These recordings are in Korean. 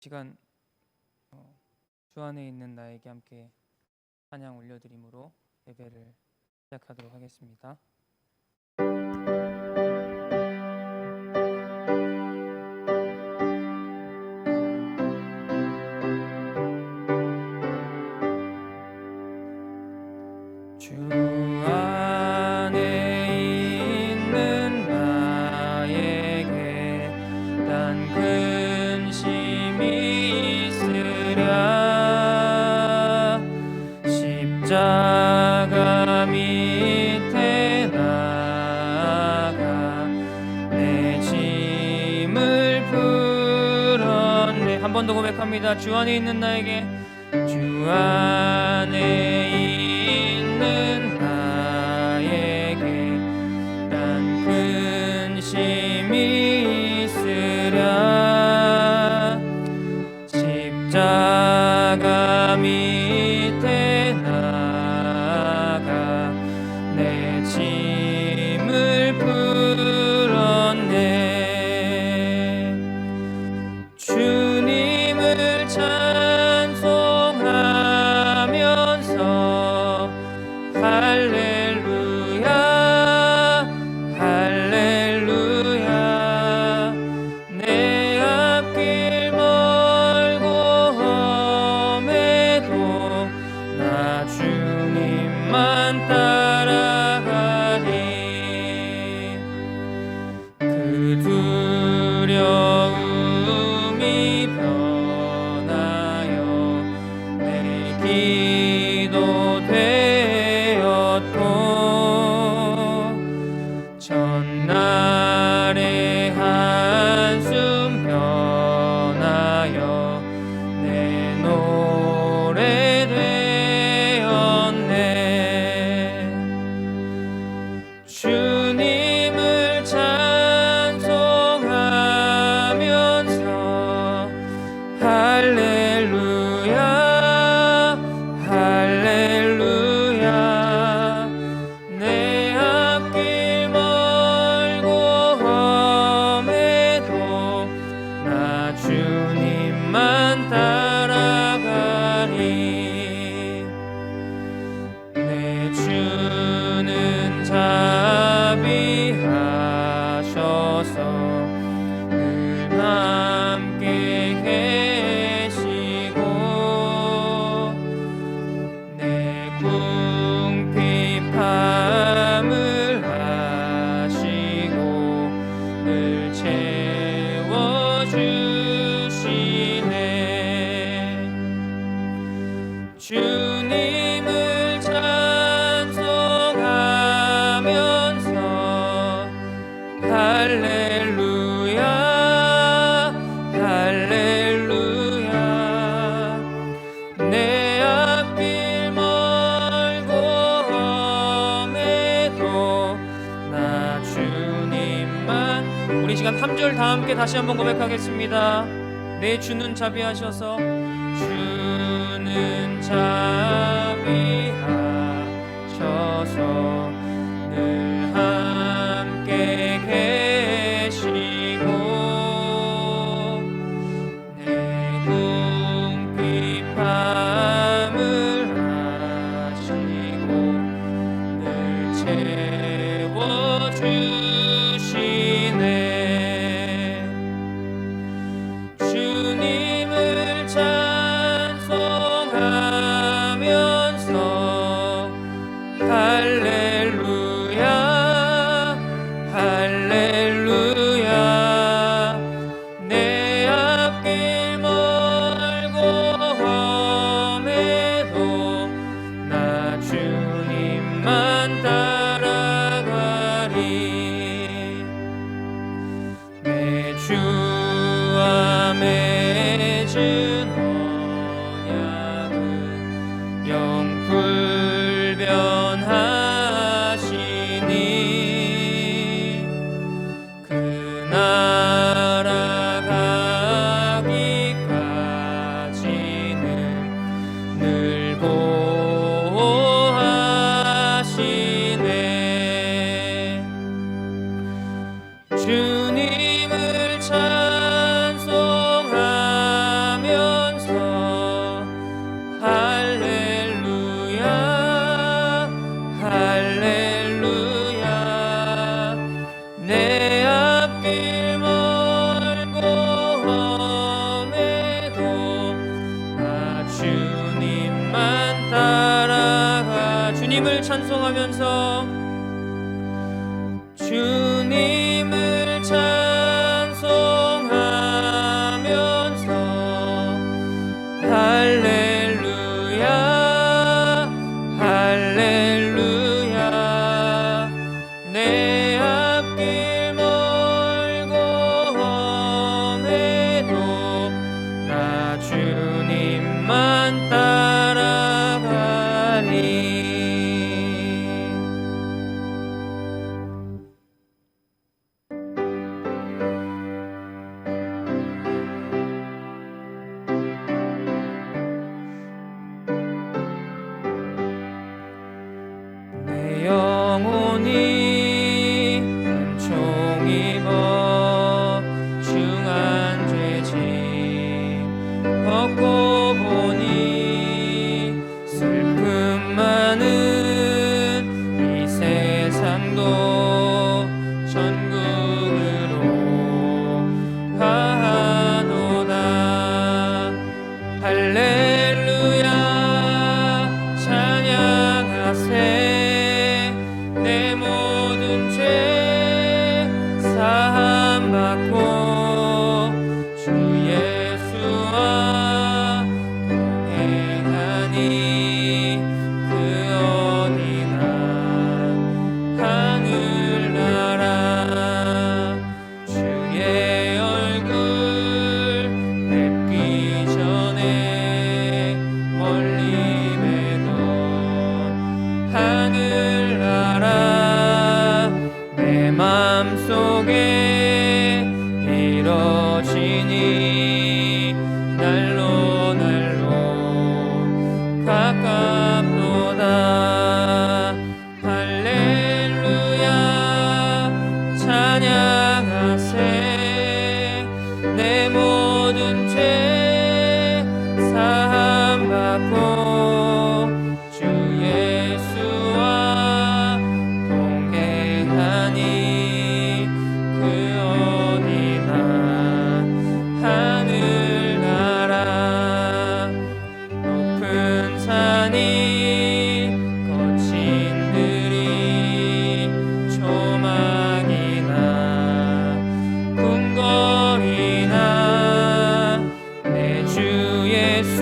시간 주 안에 있는 나에게 함께 찬양 올려드림으로 예배를 시작하도록 하겠습니다. 주 안에 있는 나에게 단 근심이 있으랴. 십자가 밑에 나가 내 짐을 풀었네. 한 번 더 고백합니다. 주 안에 있는 나에게, 주 안에 있는 나에게 난 근심이 있으랴. 십자가 밑에 나가 내 짐을 풀었네. 주님을 찬송하면서 할렐루야 할렐루야. 내 앞길 멀고 험해도 나 주님만 따라가리. 그 두려움이 변하여 내 기도 되었고, 전날의 한숨 변하여 내 노래 되었네. 주님을 찬송하면서 할렐루야 할렐루야. 내 앞길 멀고 험해도 나 주님만 따라가리. 내 주는 자비하셔서 늘 함께 계시고, 내 궁핍함을 아시고 늘 채워주시네. 주님을 찬송하면서 할렐루야 할렐루야. 내 앞길 멀고 험해도 나 주님만. 우리 시간 3절 다 함께 다시 한번 고백하겠습니다. 내 주는 자비하셔서, 주는 자비하셔서 늘 함께 계시고, 내 궁핍함을 아시고 늘 채워주시네. 주님을 찬송하며 주님을 찬송하면서 주님을 찬송하면서 할렐루야 할렐루야 내 앞길 멀고 험해도 나 주님만 따라가리. 내 영혼이 은총 입어 중한 죄짐 벗고 보니 슬픔 많은 이 세상도 천국으로 가도다. 할렐루야 찬양하세. 내 모든 죄 사함받고 주 예수와 동행하니 그 어디나 하늘나라. 주의 얼굴 뵙기 전에 멀리 뵈던 하늘나라 내 맘속에 이뤄지니 날로 날로 가깝도다. 할렐루야 찬양하세. 내 모든 죄 사함받고 주 예수와 동행하니 그 어디나 하늘나라. 높은 산이 거친 들이 조망이나 궁궐이나 내 주 예수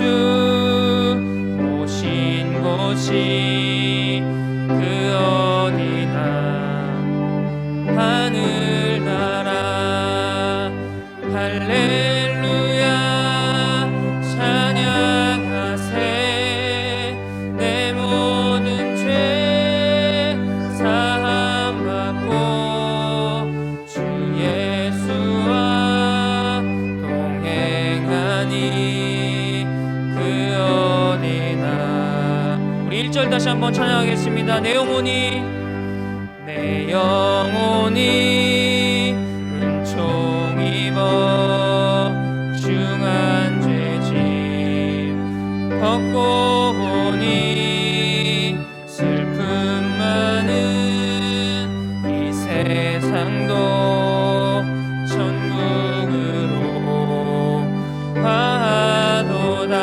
모신 곳이 그 어디나 하늘나라. 할렐루야 찬양하세. 내 모든 죄 사함받고 주 예수와 동행하니 그 어디나. 우리 1절 다시 한번 찬양하겠습니다. 내 영혼이 은총 입어 중한 죄짐 벗고 보니 슬픔 많은 이 세상도 천국으로 가도다.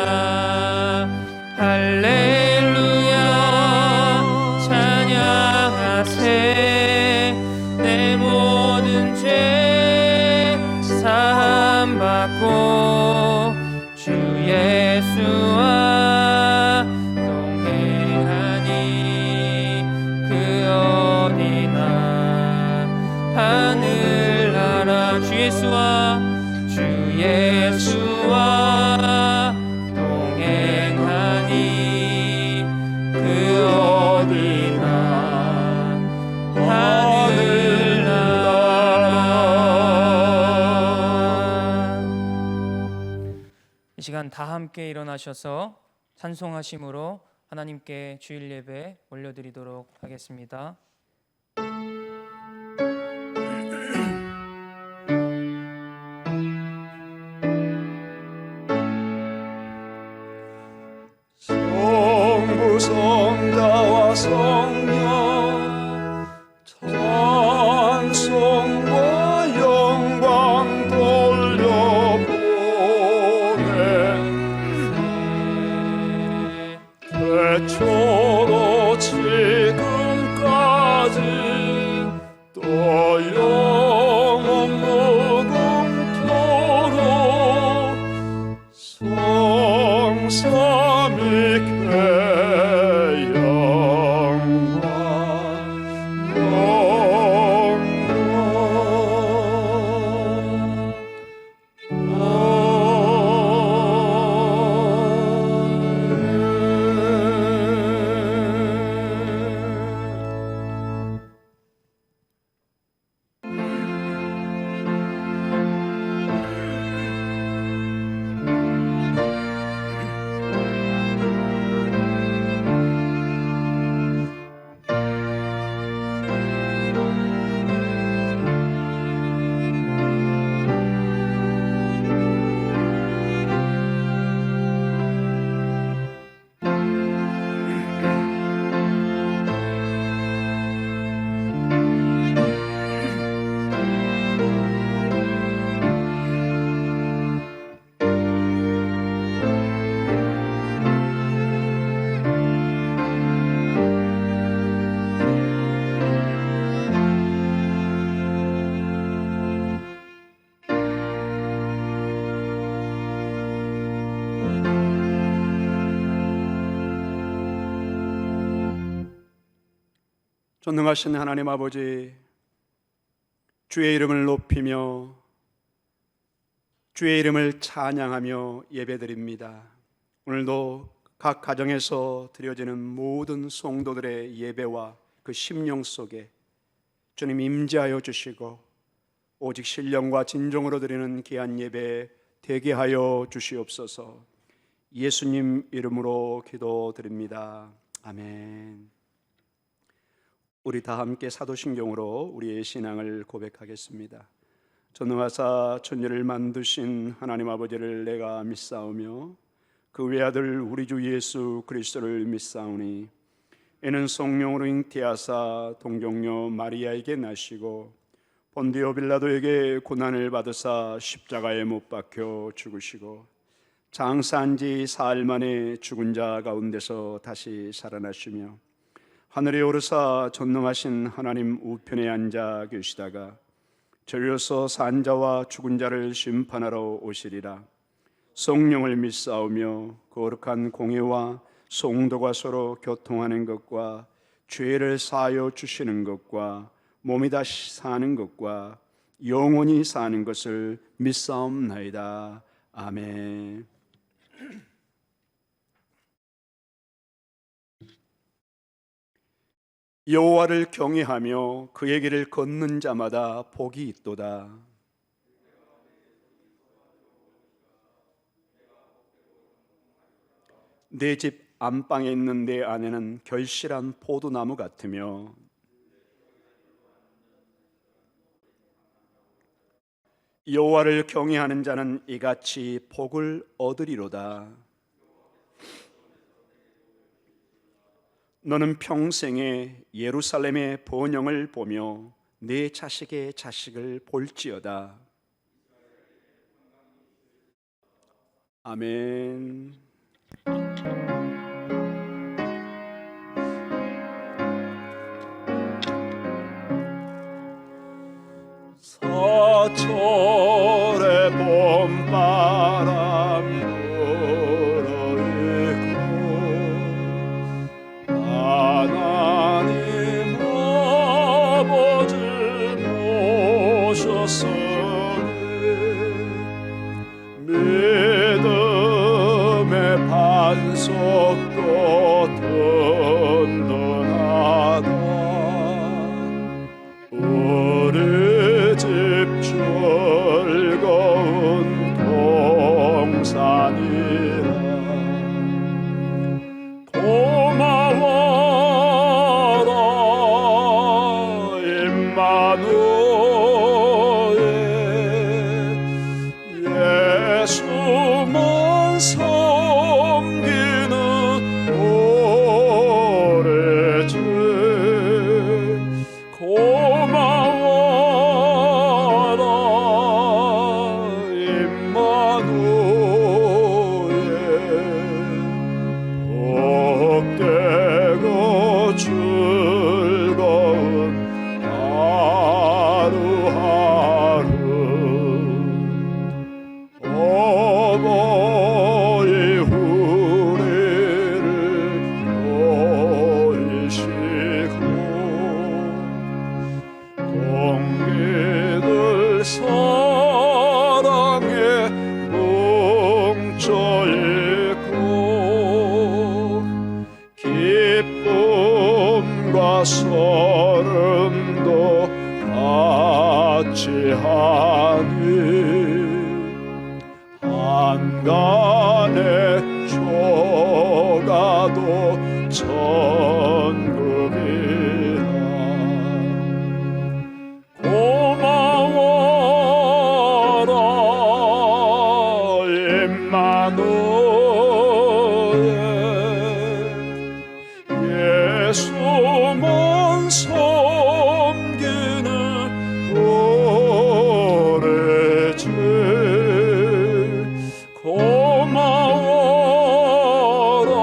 할렐루야 찬양하세. 내 모든 죄 사함받고 주 예수와 동행하니 그 어디나 하늘나라. 주 예수와 동행하니 그 어디나 하늘나라. 이 시간 다 함께 일어나셔서 찬송하심으로 하나님께 주일 예배 올려드리도록 하겠습니다. 성부 성자와 성령 찬송과 영광 돌려보내. 태초로 지 삼위께 영광 전능하신 하나님 아버지, 주의 이름을 높이며 주의 이름을 찬양하며 예배드립니다. 오늘도 각 가정에서 드려지는 모든 성도들의 예배와 그 심령 속에 주님 임재하여 주시고 오직 신령과 진정으로 드리는 귀한 예배 되게 하여 주시옵소서. 예수님 이름으로 기도드립니다. 아멘. 우리 다 함께 사도신경으로 우리의 신앙을 고백하겠습니다. 전능하사 천지를 만드신 하나님 아버지를 내가 믿사오며 그 외아들 우리 주 예수 그리스도를 믿사오니 이는 성령으로 잉태하사 동정녀 마리아에게 나시고 본디오 빌라도에게 고난을 받으사 십자가에 못 박혀 죽으시고 장사한 지 사흘 만에 죽은 자 가운데서 다시 살아나시며 하늘에 오르사 전능하신 하나님 우편에 앉아 계시다가 절려서 산 자와 죽은 자를 심판하러 오시리라. 성령을 믿사오며 거룩한 공회와 성도가 서로 교통하는 것과 죄를 사하여 주시는 것과 몸이 다시 사는 것과 영원히 사는 것을 믿사옵나이다. 아멘. 여호와를 경외하며 그의 길을 걷는 자마다 복이 있도다. 내 집 안방에 있는 내 아내는 결실한 포도나무 같으며 여호와를 경외하는 자는 이같이 복을 얻으리로다. 너는 평생에 예루살렘의 번영을 보며 내 자식의 자식을 볼지어다. 아멘. 사철의 봄바람이 불어있고 하나님 아버지 모셨으니 믿음의 반석도 든든하다. 우리 집 즐거운 동산이라 고마워라 임마누엘 예수만 섬기는 우리 집 고마워라 임마누엘 복되고 즐거운 하루하루 어버이 절고 기쁨과 서름도 같이 하니 한간에 초가도 천국이라 고마워라 임마누엘 예수만 섬기는 오래지 고마워라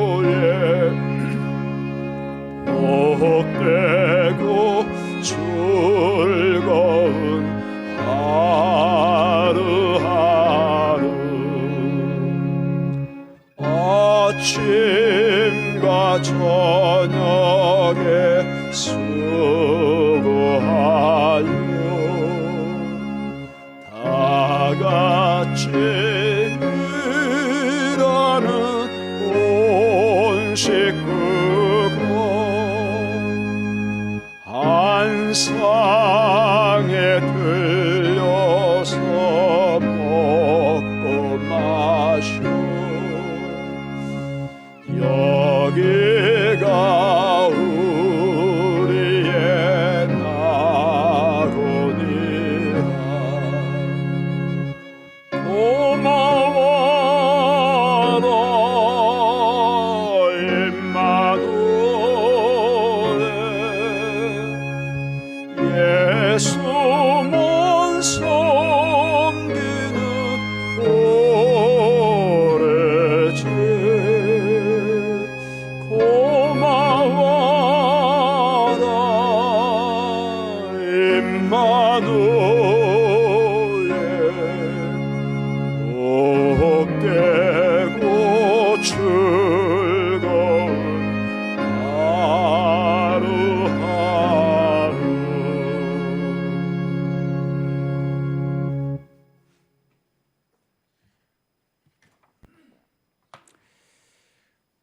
임마누엘 복되고 즐거운 하루하루 아침과 저녁에 수고하여 다 같이 일하는 온 식구가 한 상에 들려서 먹고 마셔 여기가 우리의 나로니라 고마워라 임마누엘 예수만 섬기는 오래지 고마워라 임마누엘 복되고 즐거운 하루하루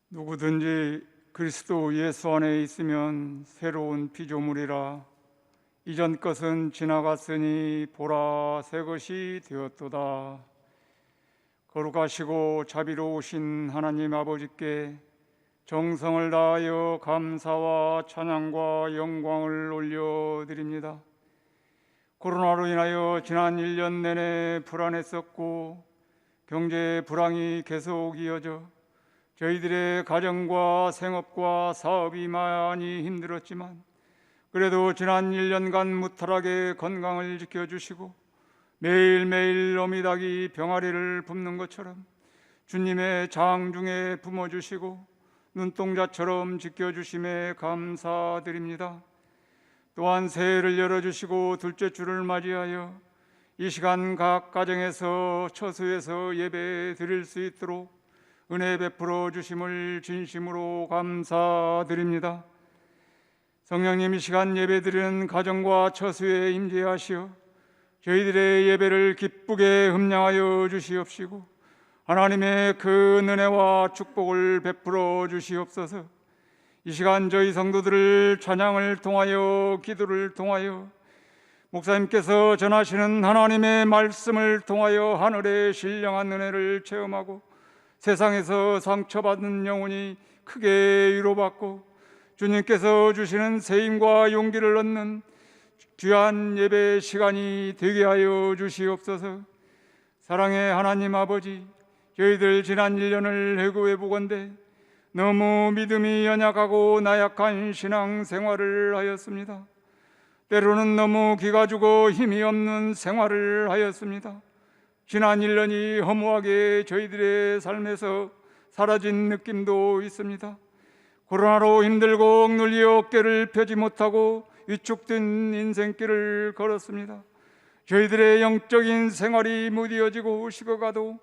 누구든지 그리스도 예수 안에 있으면 새로운 피조물이라 이전 것은 지나갔으니 보라 새 것이 되었도다. 거룩하시고 자비로우신 하나님 아버지께 정성을 다하여 감사와 찬양과 영광을 올려드립니다. 코로나로 인하여 지난 1년 내내 불안했었고 경제 불황이 계속 이어져 저희들의 가정과 생업과 사업이 많이 힘들었지만 그래도 지난 1년간 무탈하게 건강을 지켜주시고 매일매일 어미닭이 병아리를 붓는 것처럼 주님의 장중에 품어주시고 눈동자처럼 지켜주심에 감사드립니다. 또한 새해를 열어주시고 둘째 주를 맞이하여 이 시간 각 가정에서 처소에서 예배 드릴 수 있도록 은혜 베풀어 주심을 진심으로 감사드립니다. 성령님 이 시간 예배 드리는 가정과 처소에 임재하시어 저희들의 예배를 기쁘게 흠양하여 주시옵시고 하나님의 그 은혜와 축복을 베풀어 주시옵소서. 이 시간 저희 성도들을 찬양을 통하여 기도를 통하여 목사님께서 전하시는 하나님의 말씀을 통하여 하늘의 신령한 은혜를 체험하고 세상에서 상처받은 영혼이 크게 위로받고 주님께서 주시는 세임과 용기를 얻는 귀한 예배 시간이 되게 하여 주시옵소서. 사랑의 하나님 아버지, 저희들 지난 1년을 회고해 보건대 너무 믿음이 연약하고 나약한 신앙 생활을 하였습니다. 때로는 너무 기가 죽어 힘이 없는 생활을 하였습니다. 지난 1년이 허무하게 저희들의 삶에서 사라진 느낌도 있습니다. 코로나로 힘들고 억눌리 어깨를 펴지 못하고 위축된 인생길을 걸었습니다. 저희들의 영적인 생활이 무뎌지고 식어가도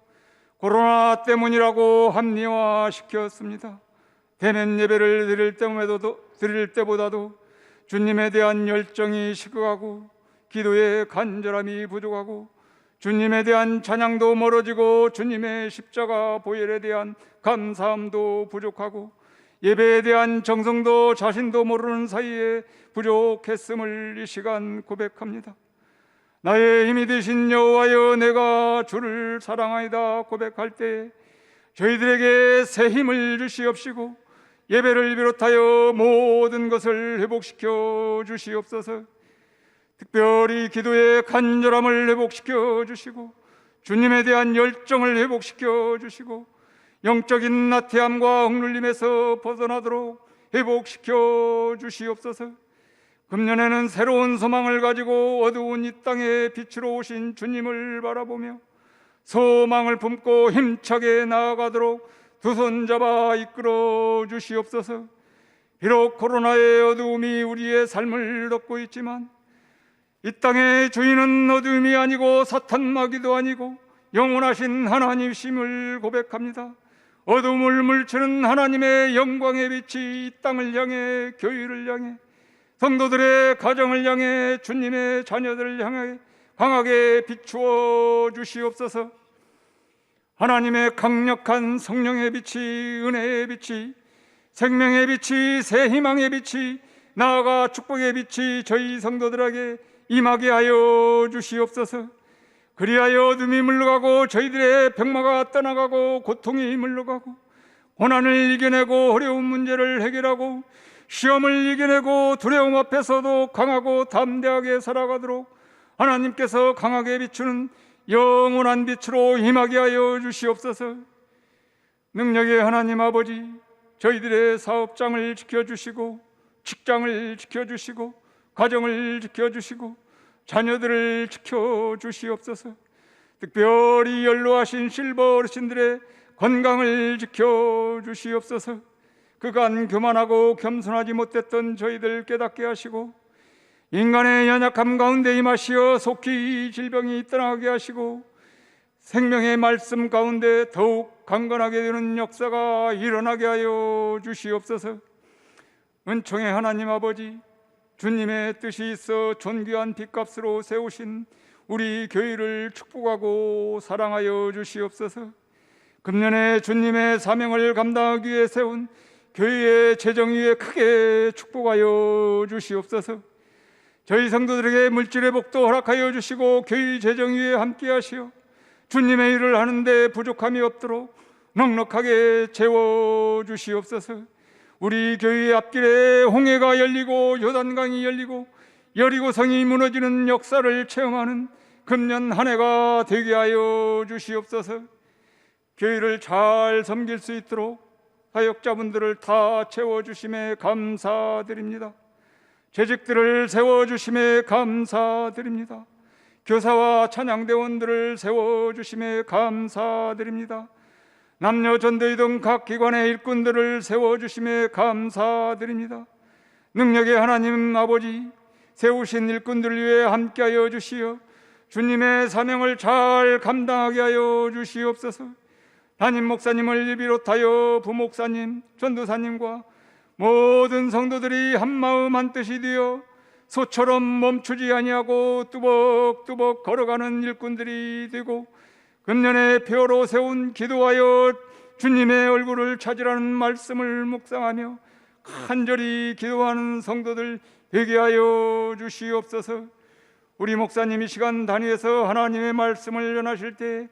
코로나 때문이라고 합리화시켰습니다. 대면 예배를 드릴 때보다도 주님에 대한 열정이 식어가고 기도의 간절함이 부족하고 주님에 대한 찬양도 멀어지고 주님의 십자가 보혈에 대한 감사함도 부족하고 예배에 대한 정성도 자신도 모르는 사이에 부족했음을 이 시간 고백합니다. 나의 힘이 되신 여호와여, 내가 주를 사랑하이다 고백할 때 저희들에게 새 힘을 주시옵시고 예배를 비롯하여 모든 것을 회복시켜 주시옵소서. 특별히 기도의 간절함을 회복시켜 주시고 주님에 대한 열정을 회복시켜 주시고 영적인 나태함과 억눌림에서 벗어나도록 회복시켜 주시옵소서. 금년에는 새로운 소망을 가지고 어두운 이 땅에 빛으로 오신 주님을 바라보며 소망을 품고 힘차게 나아가도록 두 손 잡아 이끌어 주시옵소서. 비록 코로나의 어두움이 우리의 삶을 덮고 있지만 이 땅의 주인은 어둠이 아니고 사탄 마귀도 아니고 영원하신 하나님이심을 고백합니다. 어둠을 물치는 하나님의 영광의 빛이 이 땅을 향해, 교회를 향해, 성도들의 가정을 향해, 주님의 자녀들을 향해 강하게 비추어 주시옵소서. 하나님의 강력한 성령의 빛이, 은혜의 빛이, 생명의 빛이, 새 희망의 빛이, 나아가 축복의 빛이 저희 성도들에게 임하게 하여 주시옵소서. 그리하여 어둠이 물러가고 저희들의 병마가 떠나가고 고통이 물러가고 고난을 이겨내고 어려운 문제를 해결하고 시험을 이겨내고 두려움 앞에서도 강하고 담대하게 살아가도록 하나님께서 강하게 비추는 영원한 빛으로 임하게 하여 주시옵소서. 능력의 하나님 아버지, 저희들의 사업장을 지켜주시고 직장을 지켜주시고 가정을 지켜주시고 자녀들을 지켜주시옵소서. 특별히 연로하신 실버 어르신들의 건강을 지켜주시옵소서. 그간 교만하고 겸손하지 못했던 저희들 깨닫게 하시고 인간의 연약함 가운데 임하시어 속히 질병이 떠나게 하시고 생명의 말씀 가운데 더욱 강건하게 되는 역사가 일어나게 하여 주시옵소서. 은총의 하나님 아버지, 주님의 뜻이 있어 존귀한 빚값으로 세우신 우리 교회를 축복하고 사랑하여 주시옵소서. 금년에 주님의 사명을 감당하기 위해 세운 교회의 재정 위에 크게 축복하여 주시옵소서. 저희 성도들에게 물질의 복도 허락하여 주시고 교회 재정 위에 함께 하시어 주님의 일을 하는데 부족함이 없도록 넉넉하게 채워 주시옵소서. 우리 교회 앞길에 홍해가 열리고 요단강이 열리고 여리고성이 무너지는 역사를 체험하는 금년 한 해가 되게 하여 주시옵소서. 교회를 잘 섬길 수 있도록 사역자분들을 다 채워주심에 감사드립니다. 재직들을 세워주심에 감사드립니다. 교사와 찬양대원들을 세워주심에 감사드립니다. 남녀 전도회 등 각 기관의 일꾼들을 세워주심에 감사드립니다. 능력의 하나님 아버지, 세우신 일꾼들을 위해 함께하여 주시어 주님의 사명을 잘 감당하게 하여 주시옵소서. 담임 목사님을 비롯하여 부목사님, 전도사님과 모든 성도들이 한마음 한뜻이 되어 소처럼 멈추지 아니하고 뚜벅뚜벅 걸어가는 일꾼들이 되고 금년에 표로 세운 기도하여 주님의 얼굴을 찾으라는 말씀을 묵상하며 간절히 기도하는 성도들 되게 하여 주시옵소서. 우리 목사님이 시간 단위에서 하나님의 말씀을 전하실 때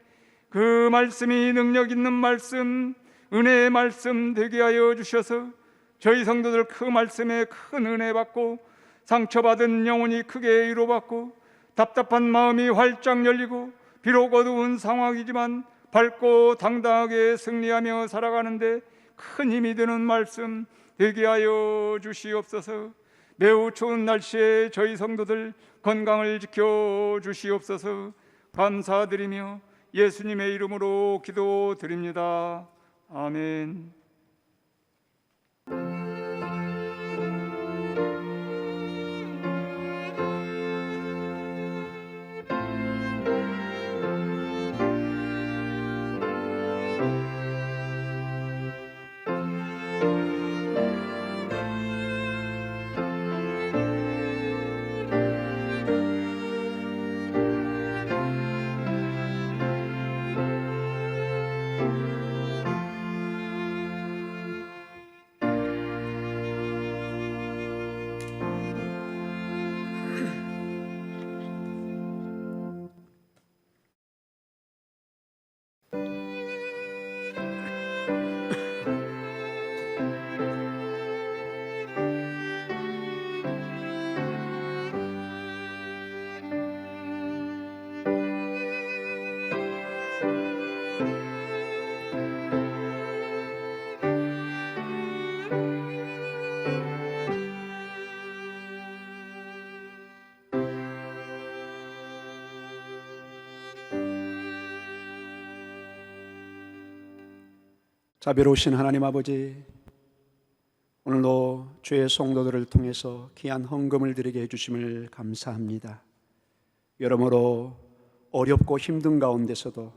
그 말씀이 능력 있는 말씀, 은혜의 말씀 되게 하여 주셔서 저희 성도들 그 말씀에 큰 은혜 받고 상처받은 영혼이 크게 위로받고 답답한 마음이 활짝 열리고 비록 어두운 상황이지만 밝고 당당하게 승리하며 살아가는데 큰 힘이 되는 말씀 되게 하여 주시옵소서. 매우 추운 날씨에 저희 성도들 건강을 지켜 주시옵소서. 감사드리며 예수님의 이름으로 기도드립니다. 아멘. 자비로우신 하나님 아버지, 오늘도 주의 성도들을 통해서 귀한 헌금을 드리게 해주심을 감사합니다. 여러모로 어렵고 힘든 가운데서도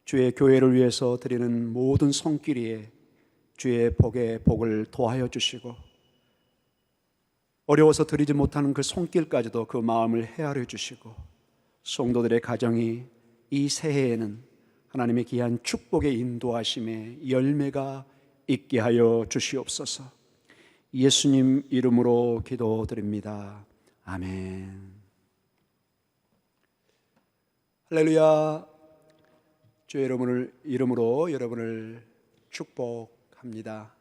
주의 교회를 위해서 드리는 모든 손길이에 주의 복을 더하여 주시고, 어려워서 드리지 못하는 그 손길까지도 그 마음을 헤아려 주시고, 성도들의 가정이 이 새해에는 하나님의 귀한 축복의 인도하심에 열매가 있게 하여 주시옵소서. 예수님 이름으로 기도드립니다. 아멘. 할렐루야. 주의 이름으로 여러분을 축복합니다.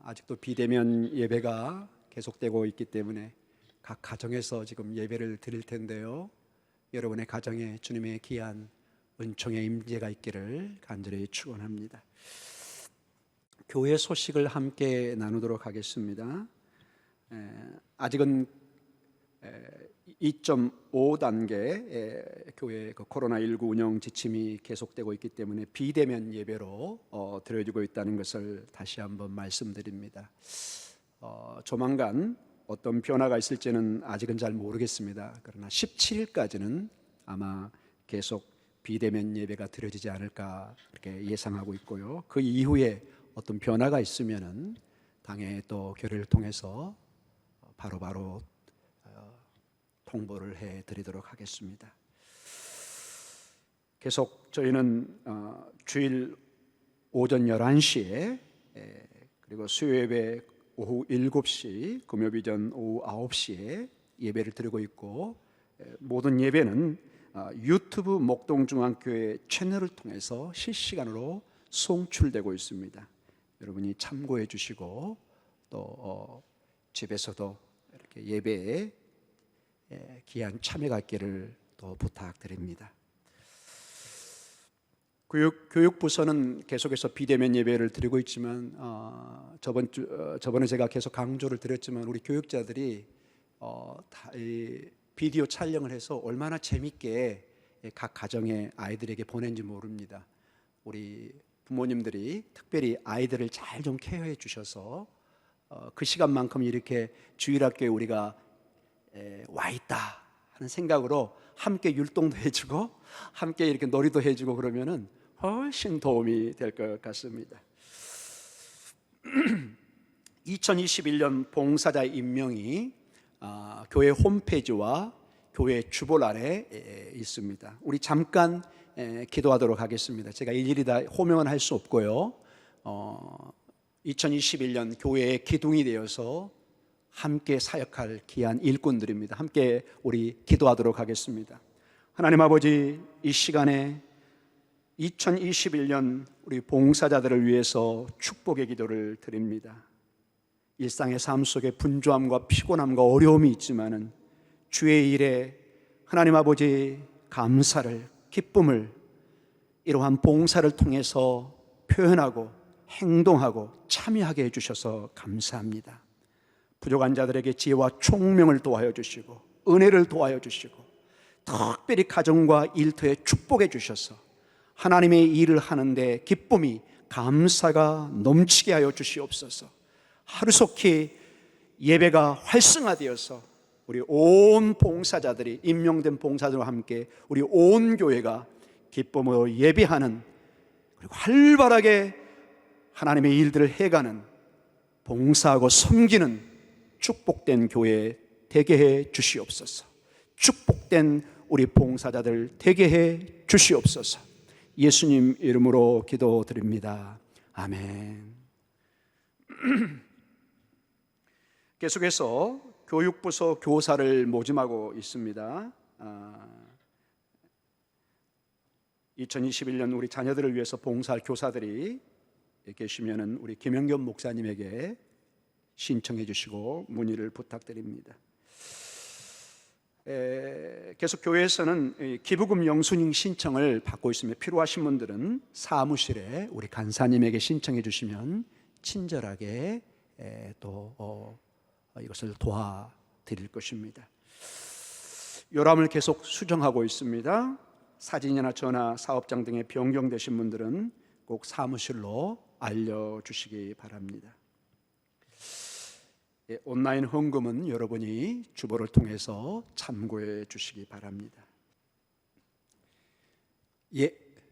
아직도 비대면 예배가 계속되고 있기 때문에 각 가정에서 지금 예배를 드릴 텐데요, 여러분의 가정에 주님의 귀한 은총의 임재가 있기를 간절히 축원합니다. 교회 소식을 함께 나누도록 하겠습니다. 아직은 2.5단계 교회 코로나19 운영 지침이 계속되고 있기 때문에 비대면 예배로 드려지고 있다는 것을 다시 한번 말씀드립니다. 조만간 어떤 변화가 있을지는 아직은 잘 모르겠습니다. 그러나 17일까지는 아마 계속 비대면 예배가 드려지지 않을까 그렇게 예상하고 있고요. 그 이후에 어떤 변화가 있으면은 당에 또 교회를 통해서 바로바로 통보를 해드리도록 하겠습니다. 계속 저희는 주일 오전 11시에 그리고 수요예배 오후 7시, 금요비전 오후 9시에 예배를 드리고 있고, 모든 예배는 유튜브 목동중앙교회 채널을 통해서 실시간으로 송출되고 있습니다. 여러분이 참고해 주시고 또 집에서도 이렇게 예배에 귀한 참여가 있기를 또 부탁드립니다. 교육부서는 계속해서 비대면 예배를 드리고 있지만 저번에 제가 계속 강조를 드렸지만 우리 교육자들이 비디오 촬영을 해서 얼마나 재밌게 각 가정의 아이들에게 보낸지 모릅니다. 우리 부모님들이 특별히 아이들을 잘 좀 케어해 주셔서 그 시간만큼 이렇게 주일학교에 우리가 와 있다 하는 생각으로 함께 율동도 해주고 함께 이렇게 놀이도 해주고 그러면은 훨씬 도움이 될 것 같습니다. 2021년 봉사자 임명이 교회 홈페이지와 교회 주보란에 있습니다. 우리 잠깐 기도하도록 하겠습니다. 제가 일일이 다 호명은 할 수 없고요. 2021년 교회의 기둥이 되어서 함께 사역할 귀한 일꾼들입니다. 함께 우리 기도하도록 하겠습니다. 하나님 아버지, 이 시간에 2021년 우리 봉사자들을 위해서 축복의 기도를 드립니다. 일상의 삶 속에 분주함과 피곤함과 어려움이 있지만은 주의 일에 하나님 아버지 감사를, 기쁨을 이러한 봉사를 통해서 표현하고 행동하고 참여하게 해주셔서 감사합니다. 부족한 자들에게 지혜와 총명을 도와여 주시고 은혜를 도와여 주시고 특별히 가정과 일터에 축복해 주셔서 하나님의 일을 하는데 기쁨이, 감사가 넘치게 하여 주시옵소서. 하루속히 예배가 활성화되어서 우리 온 봉사자들이, 임명된 봉사자들과 함께 우리 온 교회가 기쁨으로 예배하는, 그리고 활발하게 하나님의 일들을 해가는, 봉사하고 섬기는 축복된 교회 되게 해 주시옵소서. 축복된 우리 봉사자들 되게 해 주시옵소서. 예수님 이름으로 기도드립니다. 아멘. 계속해서 교육부서 교사를 모집하고 있습니다. 2021년 우리 자녀들을 위해서 봉사할 교사들이 계시면은 우리 김영겸 목사님에게 신청해 주시고 문의를 부탁드립니다. 계속 교회에서는 기부금 영수증 신청을 받고 있습니다. 필요하신 분들은 사무실에 우리 간사님에게 신청해 주시면 친절하게 또 이것을 도와드릴 것입니다. 요람을 계속 수정하고 있습니다. 사진이나 전화, 사업장 등에 변경되신 분들은 꼭 사무실로 알려주시기 바랍니다. 온라인 헌금은 여러분이 주보를 통해서 참고해 주시기 바랍니다.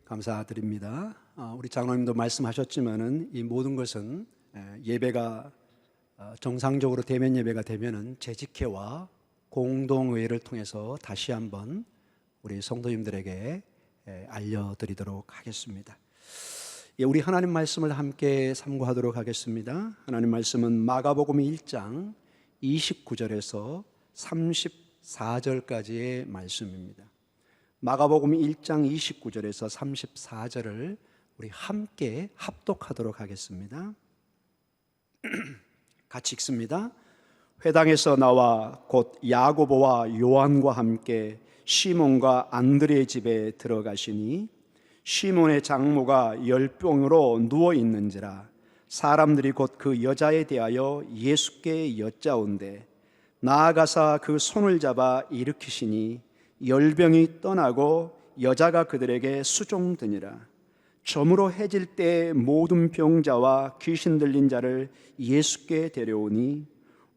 감사드립니다. 우리 장로님도 말씀하셨지만은 이 모든 것은 예배가 정상적으로 대면 예배가 되면은 재직회와 공동의회를 통해서 다시 한번 우리 성도님들에게 알려드리도록 하겠습니다. 우리 하나님 말씀을 함께 삼고하도록 하겠습니다. 하나님 말씀은 마가복음 1장 29절에서 34절까지의 말씀입니다. 마가복음 1장 29절에서 34절을 우리 함께 합독하도록 하겠습니다. 같이 읽습니다. 회당에서 나와 곧 야고보와 요한과 함께 시몬과 안드레의 집에 들어가시니 시몬의 장모가 열병으로 누워 있는지라 사람들이 곧 그 여자에 대하여 예수께 여짜온대 나아가사 그 손을 잡아 일으키시니 열병이 떠나고 여자가 그들에게 수종드니라. 저물어 해질 때 모든 병자와 귀신 들린 자를 예수께 데려오니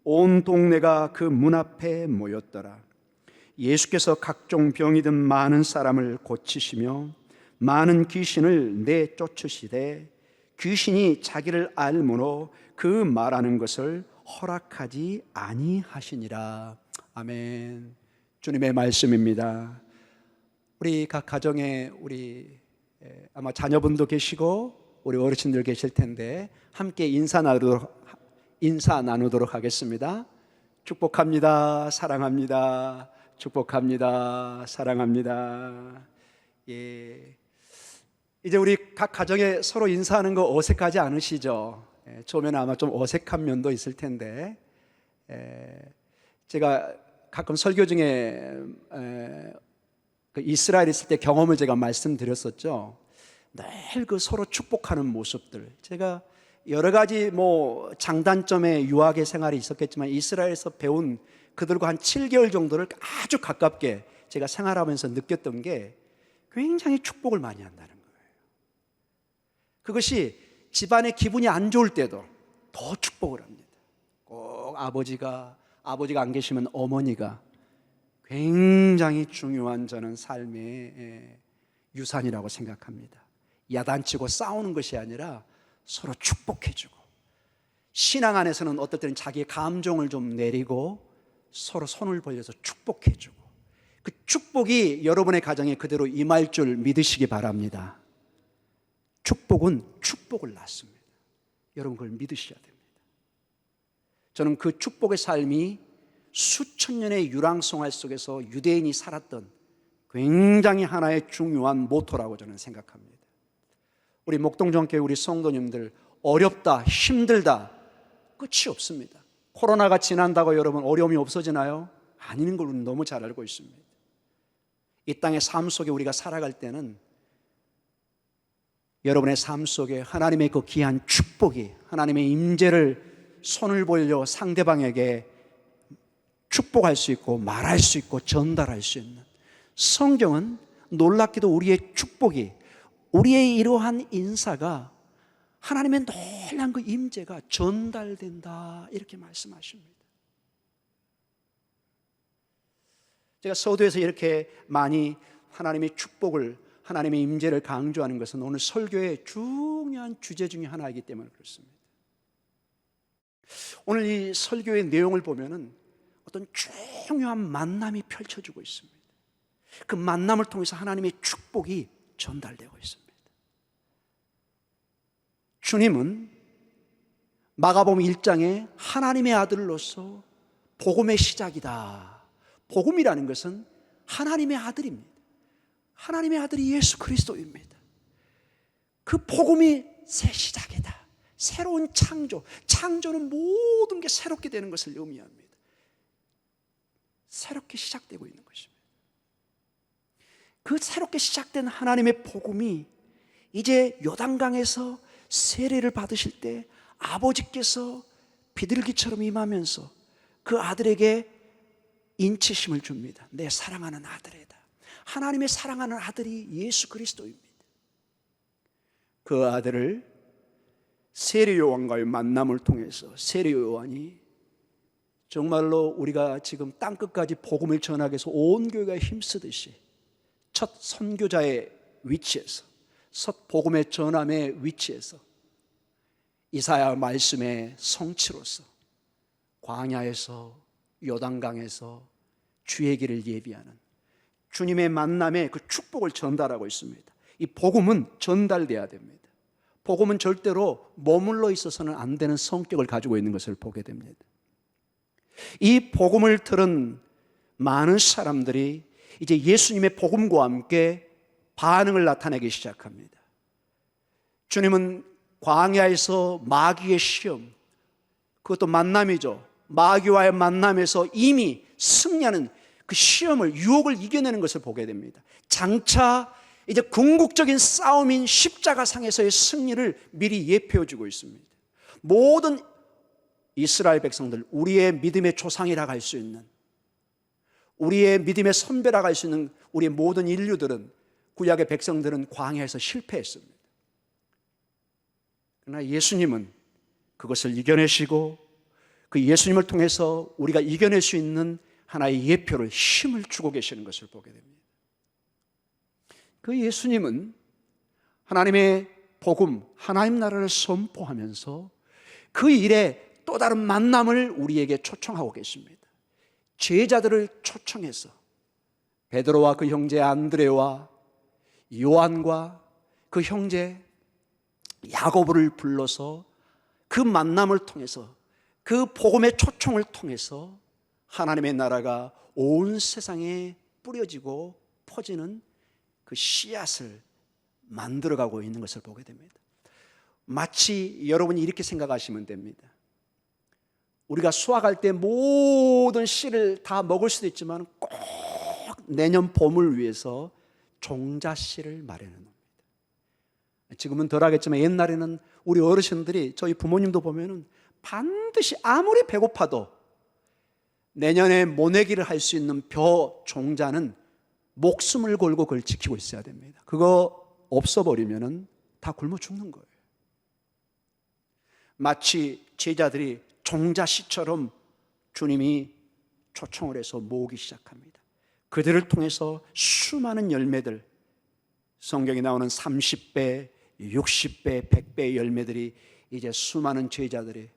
온 동네가 그 문 앞에 모였더라. 예수께서 각종 병이 든 많은 사람을 고치시며 많은 귀신을 내쫓으시되 귀신이 자기를 알므로 그 말하는 것을 허락하지 아니하시니라. 아멘. 주님의 말씀입니다. 우리 각 가정에 우리 아마 자녀분도 계시고 우리 어르신들 계실 텐데 함께 인사 나누도록 하겠습니다. 축복합니다. 사랑합니다. 축복합니다. 사랑합니다. 이제 우리 각 가정에 서로 인사하는 거 어색하지 않으시죠? 처음에는 아마 좀 어색한 면도 있을 텐데 제가 가끔 설교 중에 그 이스라엘 있을 때 경험을 제가 말씀드렸었죠. 늘 그 서로 축복하는 모습들. 제가 여러 가지 장단점의 유학의 생활이 있었겠지만 이스라엘에서 배운 그들과 한 7개월 정도를 아주 가깝게 제가 생활하면서 느꼈던 게 굉장히 축복을 많이 한다는 거예요. 그것이 집안의 기분이 안 좋을 때도 더 축복을 합니다. 꼭 아버지가 안 계시면 어머니가 굉장히 중요한 저는 삶의 유산이라고 생각합니다. 야단치고 싸우는 것이 아니라 서로 축복해주고 신앙 안에서는 어떨 때는 자기의 감정을 좀 내리고 서로 손을 벌려서 축복해주고 그 축복이 여러분의 가정에 그대로 임할 줄 믿으시기 바랍니다. 축복은 축복을 낳습니다. 여러분 그걸 믿으셔야 됩니다. 저는 그 축복의 삶이 수천 년의 유랑생활 속에서 유대인이 살았던 굉장히 하나의 중요한 모토라고 저는 생각합니다. 우리 목동정교회 우리 성도님들 어렵다, 힘들다 끝이 없습니다. 코로나가 지난다고 여러분 어려움이 없어지나요? 아닌 걸 우리는 너무 잘 알고 있습니다. 이 땅의 삶 속에 우리가 살아갈 때는 여러분의 삶 속에 하나님의 그 귀한 축복이 하나님의 임재를 손을 벌려 상대방에게 축복할 수 있고 말할 수 있고 전달할 수 있는 성경은 놀랍게도 우리의 축복이 우리의 이러한 인사가 하나님의 놀란 그 임재가 전달된다 이렇게 말씀하십니다. 제가 서두에서 이렇게 많이 하나님의 축복을 하나님의 임재를 강조하는 것은 오늘 설교의 중요한 주제 중에 하나이기 때문에 그렇습니다. 오늘 이 설교의 내용을 보면은 어떤 중요한 만남이 펼쳐지고 있습니다. 그 만남을 통해서 하나님의 축복이 전달되고 있습니다. 주님은 마가복음 1장에 하나님의 아들로서 복음의 시작이다. 복음이라는 것은 하나님의 아들입니다. 하나님의 아들이 예수 그리스도입니다. 그 복음이 새 시작이다. 새로운 창조. 창조는 모든 게 새롭게 되는 것을 의미합니다. 새롭게 시작되고 있는 것입니다. 그 새롭게 시작된 하나님의 복음이 이제 요단강에서 세례를 받으실 때 아버지께서 비둘기처럼 임하면서 그 아들에게 인치심을 줍니다. 내 사랑하는 아들이다. 하나님의 사랑하는 아들이 예수 그리스도입니다. 그 아들을 세례 요한과의 만남을 통해서 세례 요한이 정말로 우리가 지금 땅끝까지 복음을 전하기 위해서 온 교회가 힘쓰듯이 첫 선교자의 위치에서, 첫 복음의 전함의 위치에서 이사야 말씀의 성취로서 광야에서 요단강에서 주의 길을 예비하는 주님의 만남의 그 축복을 전달하고 있습니다. 이 복음은 전달돼야 됩니다. 복음은 절대로 머물러 있어서는 안 되는 성격을 가지고 있는 것을 보게 됩니다. 이 복음을 들은 많은 사람들이 이제 예수님의 복음과 함께 반응을 나타내기 시작합니다. 주님은 광야에서 마귀의 시험, 그것도 만남이죠. 마귀와의 만남에서 이미 승리하는 그 시험을, 유혹을 이겨내는 것을 보게 됩니다. 장차 이제 궁극적인 싸움인 십자가상에서의 승리를 미리 예표해주고 있습니다. 모든 이스라엘 백성들, 우리의 믿음의 조상이라고 할 수 있는, 우리의 믿음의 선배라고 할 수 있는 우리의 모든 인류들은, 구약의 백성들은 광야에서 실패했습니다. 그러나 예수님은 그것을 이겨내시고 그 예수님을 통해서 우리가 이겨낼 수 있는 하나의 예표를, 힘을 주고 계시는 것을 보게 됩니다. 그 예수님은 하나님의 복음, 하나님 나라를 선포하면서 그 일에 또 다른 만남을 우리에게 초청하고 계십니다. 제자들을 초청해서 베드로와 그 형제 안드레와 요한과 그 형제 야고보를 불러서 그 만남을 통해서, 그 복음의 초청을 통해서 하나님의 나라가 온 세상에 뿌려지고 퍼지는 그 씨앗을 만들어가고 있는 것을 보게 됩니다. 마치 여러분이 이렇게 생각하시면 됩니다. 우리가 수확할 때 모든 씨를 다 먹을 수도 있지만 꼭 내년 봄을 위해서 종자씨를 마련해 놓습니다. 지금은 덜 하겠지만 옛날에는 우리 어르신들이, 저희 부모님도 보면은 반드시 아무리 배고파도 내년에 모내기를 할 수 있는 벼 종자는 목숨을 걸고 그걸 지키고 있어야 됩니다. 그거 없어버리면은 다 굶어 죽는 거예요. 마치 제자들이 종자씨처럼 주님이 초청을 해서 모으기 시작합니다. 그들을 통해서 수많은 열매들, 성경에 나오는 30배, 60배, 100배의 열매들이 이제 수많은 제자들이,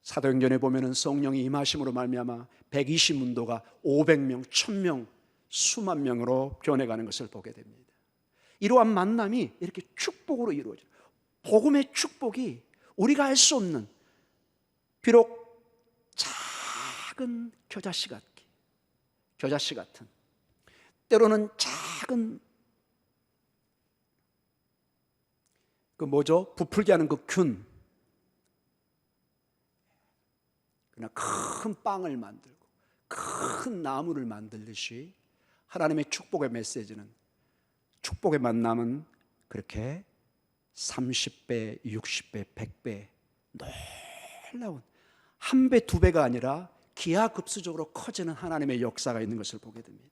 사도행전에 보면은 성령이 임하심으로 말미암아 120문도가 500명, 1000명, 수만 명으로 변해가는 것을 보게 됩니다. 이러한 만남이 이렇게 축복으로 이루어져요. 복음의 축복이 우리가 알 수 없는, 비록 작은 겨자씨 같은, 때로는 작은 부풀게 하는 그 균, 그냥 큰 빵을 만들고 큰 나무를 만들듯이 하나님의 축복의 메시지는, 축복의 만남은 그렇게 30배, 60배, 100배 놀라운, 한 배, 두 배가 아니라 기하급수적으로 커지는 하나님의 역사가 있는 것을 보게 됩니다.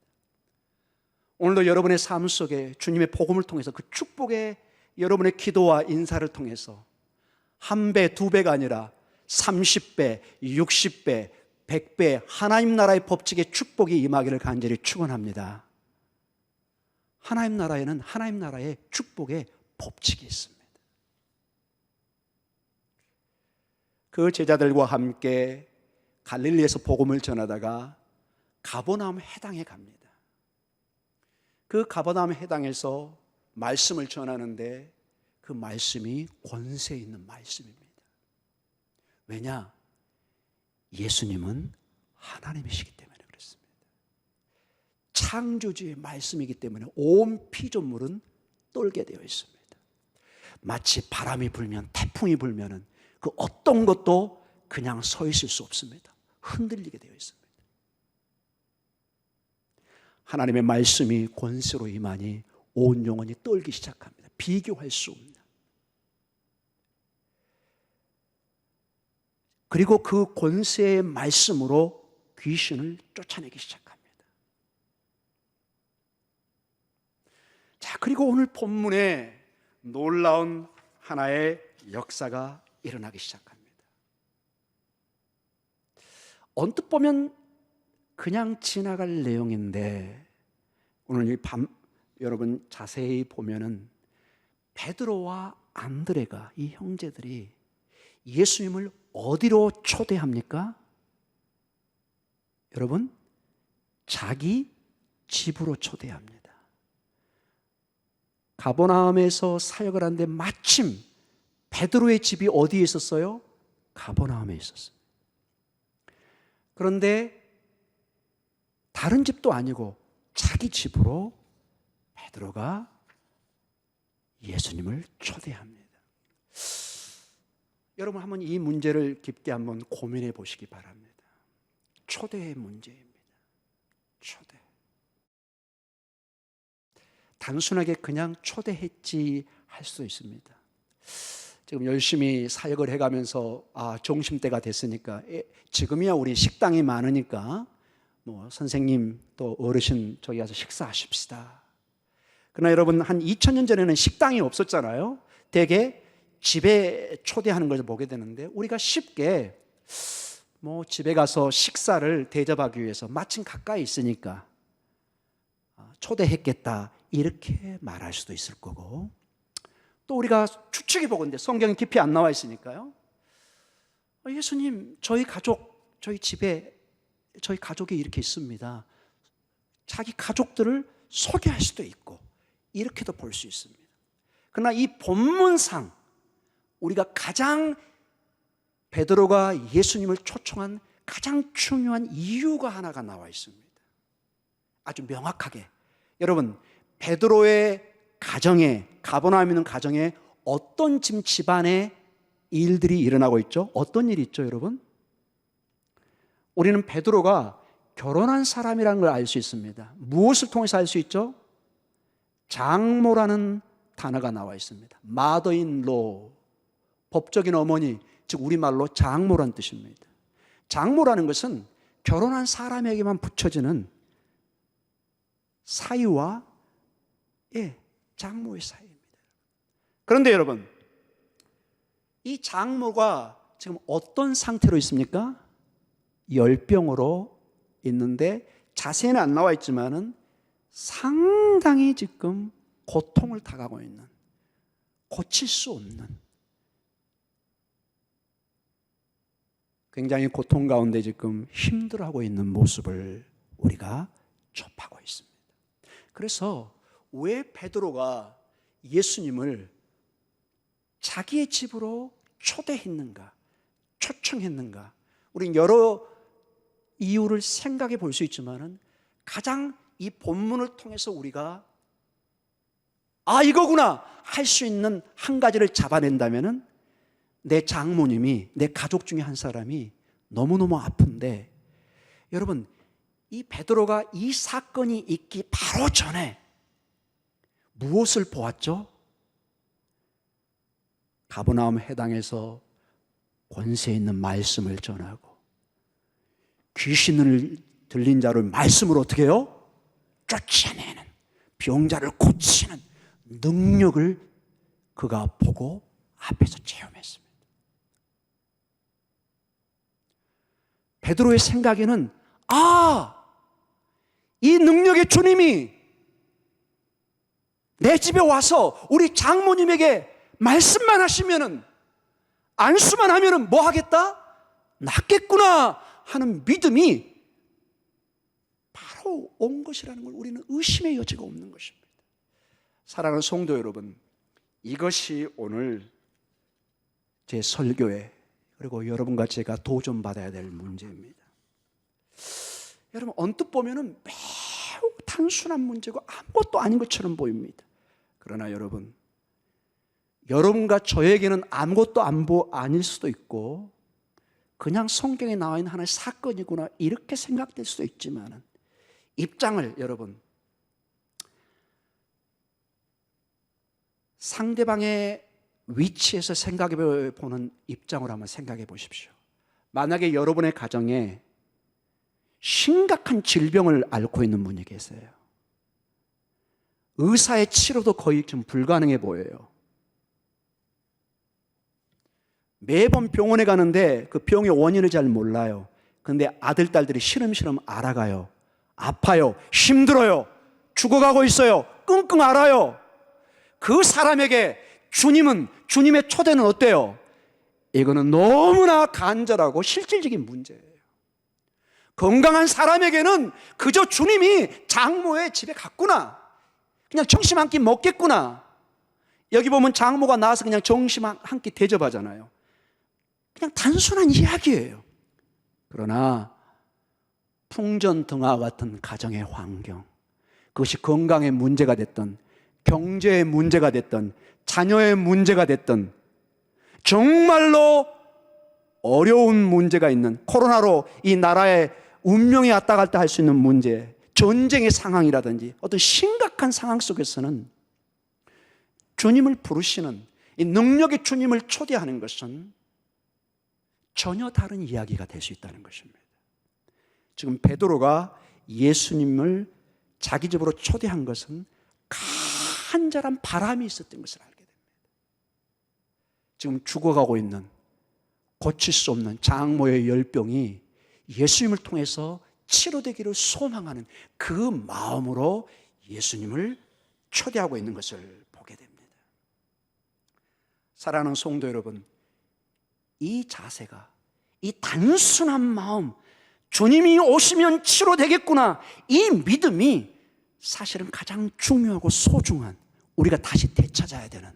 오늘도 여러분의 삶 속에 주님의 복음을 통해서 그 축복의 여러분의 기도와 인사를 통해서 한 배, 두 배가 아니라 30배, 60배, 100배 하나님 나라의 법칙의 축복이 임하기를 간절히 축원합니다. 하나님 나라에는 하나님 나라의 축복의 법칙이 있습니다. 그 제자들과 함께 갈릴리에서 복음을 전하다가 가버나움 해당에 갑니다. 그 가버나움 해당에서 말씀을 전하는데 그 말씀이 권세 있는 말씀입니다. 왜냐? 예수님은 하나님이시기 때문에 그렇습니다. 창조주의 말씀이기 때문에 온 피조물은 떨게 되어 있습니다. 마치 바람이 불면, 태풍이 불면은 그 어떤 것도 그냥 서 있을 수 없습니다. 흔들리게 되어 있습니다. 하나님의 말씀이 권세로 임하니 온 영혼이 떨기 시작합니다. 비교할 수 없는. 그리고 그 권세의 말씀으로 귀신을 쫓아내기 시작합니다. 자, 그리고 오늘 본문에 놀라운 하나의 역사가 일어나기 시작합니다. 언뜻 보면 그냥 지나갈 내용인데 오늘 이 밤 여러분 자세히 보면은 베드로와 안드레가, 이 형제들이 예수님을 어디로 초대합니까? 여러분, 자기 집으로 초대합니다. 가버나움에서 사역을 하는데 마침 베드로의 집이 어디에 있었어요? 가버나움에 있었어요. 그런데 다른 집도 아니고 자기 집으로 베드로가 예수님을 초대합니다. 여러분 한번 이 문제를 깊게 한번 고민해 보시기 바랍니다. 초대의 문제입니다. 초대. 단순하게 그냥 초대했지 할 수도 있습니다. 지금 열심히 사역을 해가면서 점심때가 됐으니까 지금이야 우리 식당이 많으니까 뭐 선생님 또 어르신 저기 가서 식사하십시다. 그러나 여러분 한 2000년 전에는 식당이 없었잖아요. 대개 집에 초대하는 것을 보게 되는데 우리가 쉽게 뭐 집에 가서 식사를 대접하기 위해서 마침 가까이 있으니까 초대했겠다 이렇게 말할 수도 있을 거고, 또 우리가 추측해 보건대 성경이 깊이 안 나와 있으니까요. 예수님 저희 가족 저희 집에 저희 가족이 이렇게 있습니다. 자기 가족들을 소개할 수도 있고 이렇게도 볼 수 있습니다. 그러나 이 본문상 우리가 가장 베드로가 예수님을 초청한 가장 중요한 이유가 하나가 나와 있습니다. 아주 명확하게. 여러분, 베드로의 가정에, 가버나움에 있는 가정에 어떤 지금 집안의 일들이 일어나고 있죠? 어떤 일이 있죠, 여러분? 우리는 베드로가 결혼한 사람이라는 걸 알 수 있습니다. 무엇을 통해서 알 수 있죠? 장모라는 단어가 나와 있습니다. 마더인로, 법적인 어머니, 즉 우리말로 장모란 뜻입니다. 장모라는 것은 결혼한 사람에게만 붙여지는 사위와 장모의 사이입니다. 그런데 여러분, 이 장모가 지금 어떤 상태로 있습니까? 열병으로 있는데 자세히는 안 나와 있지만은 상당히 지금 고통을 당하고 있는, 고칠 수 없는, 굉장히 고통 가운데 지금 힘들어하고 있는 모습을 우리가 접하고 있습니다. 그래서 왜 베드로가 예수님을 자기의 집으로 초대했는가, 초청했는가? 우리는 여러 이유를 생각해 볼 수 있지만은 가장 이 본문을 통해서 우리가 이거구나 할 수 있는 한 가지를 잡아낸다면은 내 장모님이, 내 가족 중에 한 사람이 너무너무 아픈데, 여러분 이 베드로가 이 사건이 있기 바로 전에 무엇을 보았죠? 가버나움 해당에서 권세 있는 말씀을 전하고 귀신을 들린 자를 말씀으로 어떻게 해요? 쫓아내는, 병자를 고치는 능력을 그가 보고 앞에서 체험했습니다. 베드로의 생각에는 이 능력의 주님이 내 집에 와서 우리 장모님에게 말씀만 하시면은, 안수만 하면은 뭐 하겠다? 낫겠구나 하는 믿음이 바로 온 것이라는 걸 우리는 의심의 여지가 없는 것입니다. 사랑하는 성도 여러분, 이것이 오늘 제 설교에, 그리고 여러분과 제가 도전받아야 될 문제입니다. 여러분 언뜻 보면은 매우 단순한 문제고 아무것도 아닌 것처럼 보입니다. 그러나 여러분과 저에게는 아무것도 아닐 수도 있고 그냥 성경에 나와 있는 하나의 사건이구나 이렇게 생각될 수도 있지만, 입장을 여러분 상대방의 위치에서 생각해 보는 입장으로 한번 생각해 보십시오. 만약에 여러분의 가정에 심각한 질병을 앓고 있는 분이 계세요. 의사의 치료도 거의 좀 불가능해 보여요. 매번 병원에 가는데 그 병의 원인을 잘 몰라요. 근데 아들, 딸들이 시름시름 알아가요. 아파요. 힘들어요. 죽어가고 있어요. 끙끙 앓아요. 그 사람에게 주님의 초대는 어때요? 이거는 너무나 간절하고 실질적인 문제예요. 건강한 사람에게는 그저 주님이 장모의 집에 갔구나, 그냥 점심 한 끼 먹겠구나. 여기 보면 장모가 나와서 그냥 점심 한 끼 대접하잖아요. 그냥 단순한 이야기예요. 그러나 풍전등화 같은 가정의 환경, 그것이 건강의 문제가 됐던, 경제의 문제가 됐던, 자녀의 문제가 됐던, 정말로 어려운 문제가 있는, 코로나로 이 나라의 운명이 왔다 갔다 할 수 있는 문제, 전쟁의 상황이라든지 어떤 심각한 상황 속에서는 주님을 부르시는, 이 능력의 주님을 초대하는 것은 전혀 다른 이야기가 될 수 있다는 것입니다. 지금 베드로가 예수님을 자기 집으로 초대한 것은 간절한 바람이 있었던 것을 알게 됩니다. 지금 죽어가고 있는, 고칠 수 없는 장모의 열병이 예수님을 통해서 치료되기를 소망하는 그 마음으로 예수님을 초대하고 있는 것을 보게 됩니다. 사랑하는 성도 여러분, 이 자세가, 이 단순한 마음, 주님이 오시면 치료되겠구나, 이 믿음이 사실은 가장 중요하고 소중한, 우리가 다시 되찾아야 되는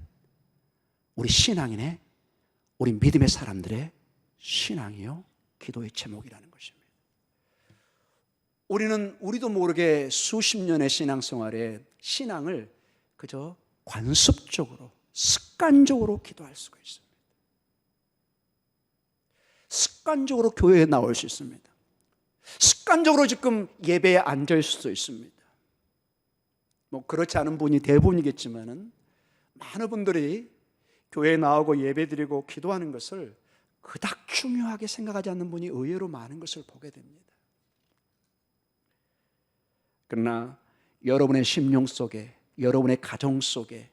우리 신앙인의, 우리 믿음의 사람들의 신앙이요, 기도의 제목이라는 것입니다. 우리도 모르게 수십 년의 신앙생활에 신앙을 그저 관습적으로, 습관적으로 기도할 수가 있습니다. 습관적으로 교회에 나올 수 있습니다. 습관적으로 지금 예배에 앉을 수도 있습니다. 그렇지 않은 분이 대부분이겠지만은 많은 분들이 교회에 나오고 예배드리고 기도하는 것을 그닥 중요하게 생각하지 않는 분이 의외로 많은 것을 보게 됩니다. 그러나 여러분의 심령 속에, 여러분의 가정 속에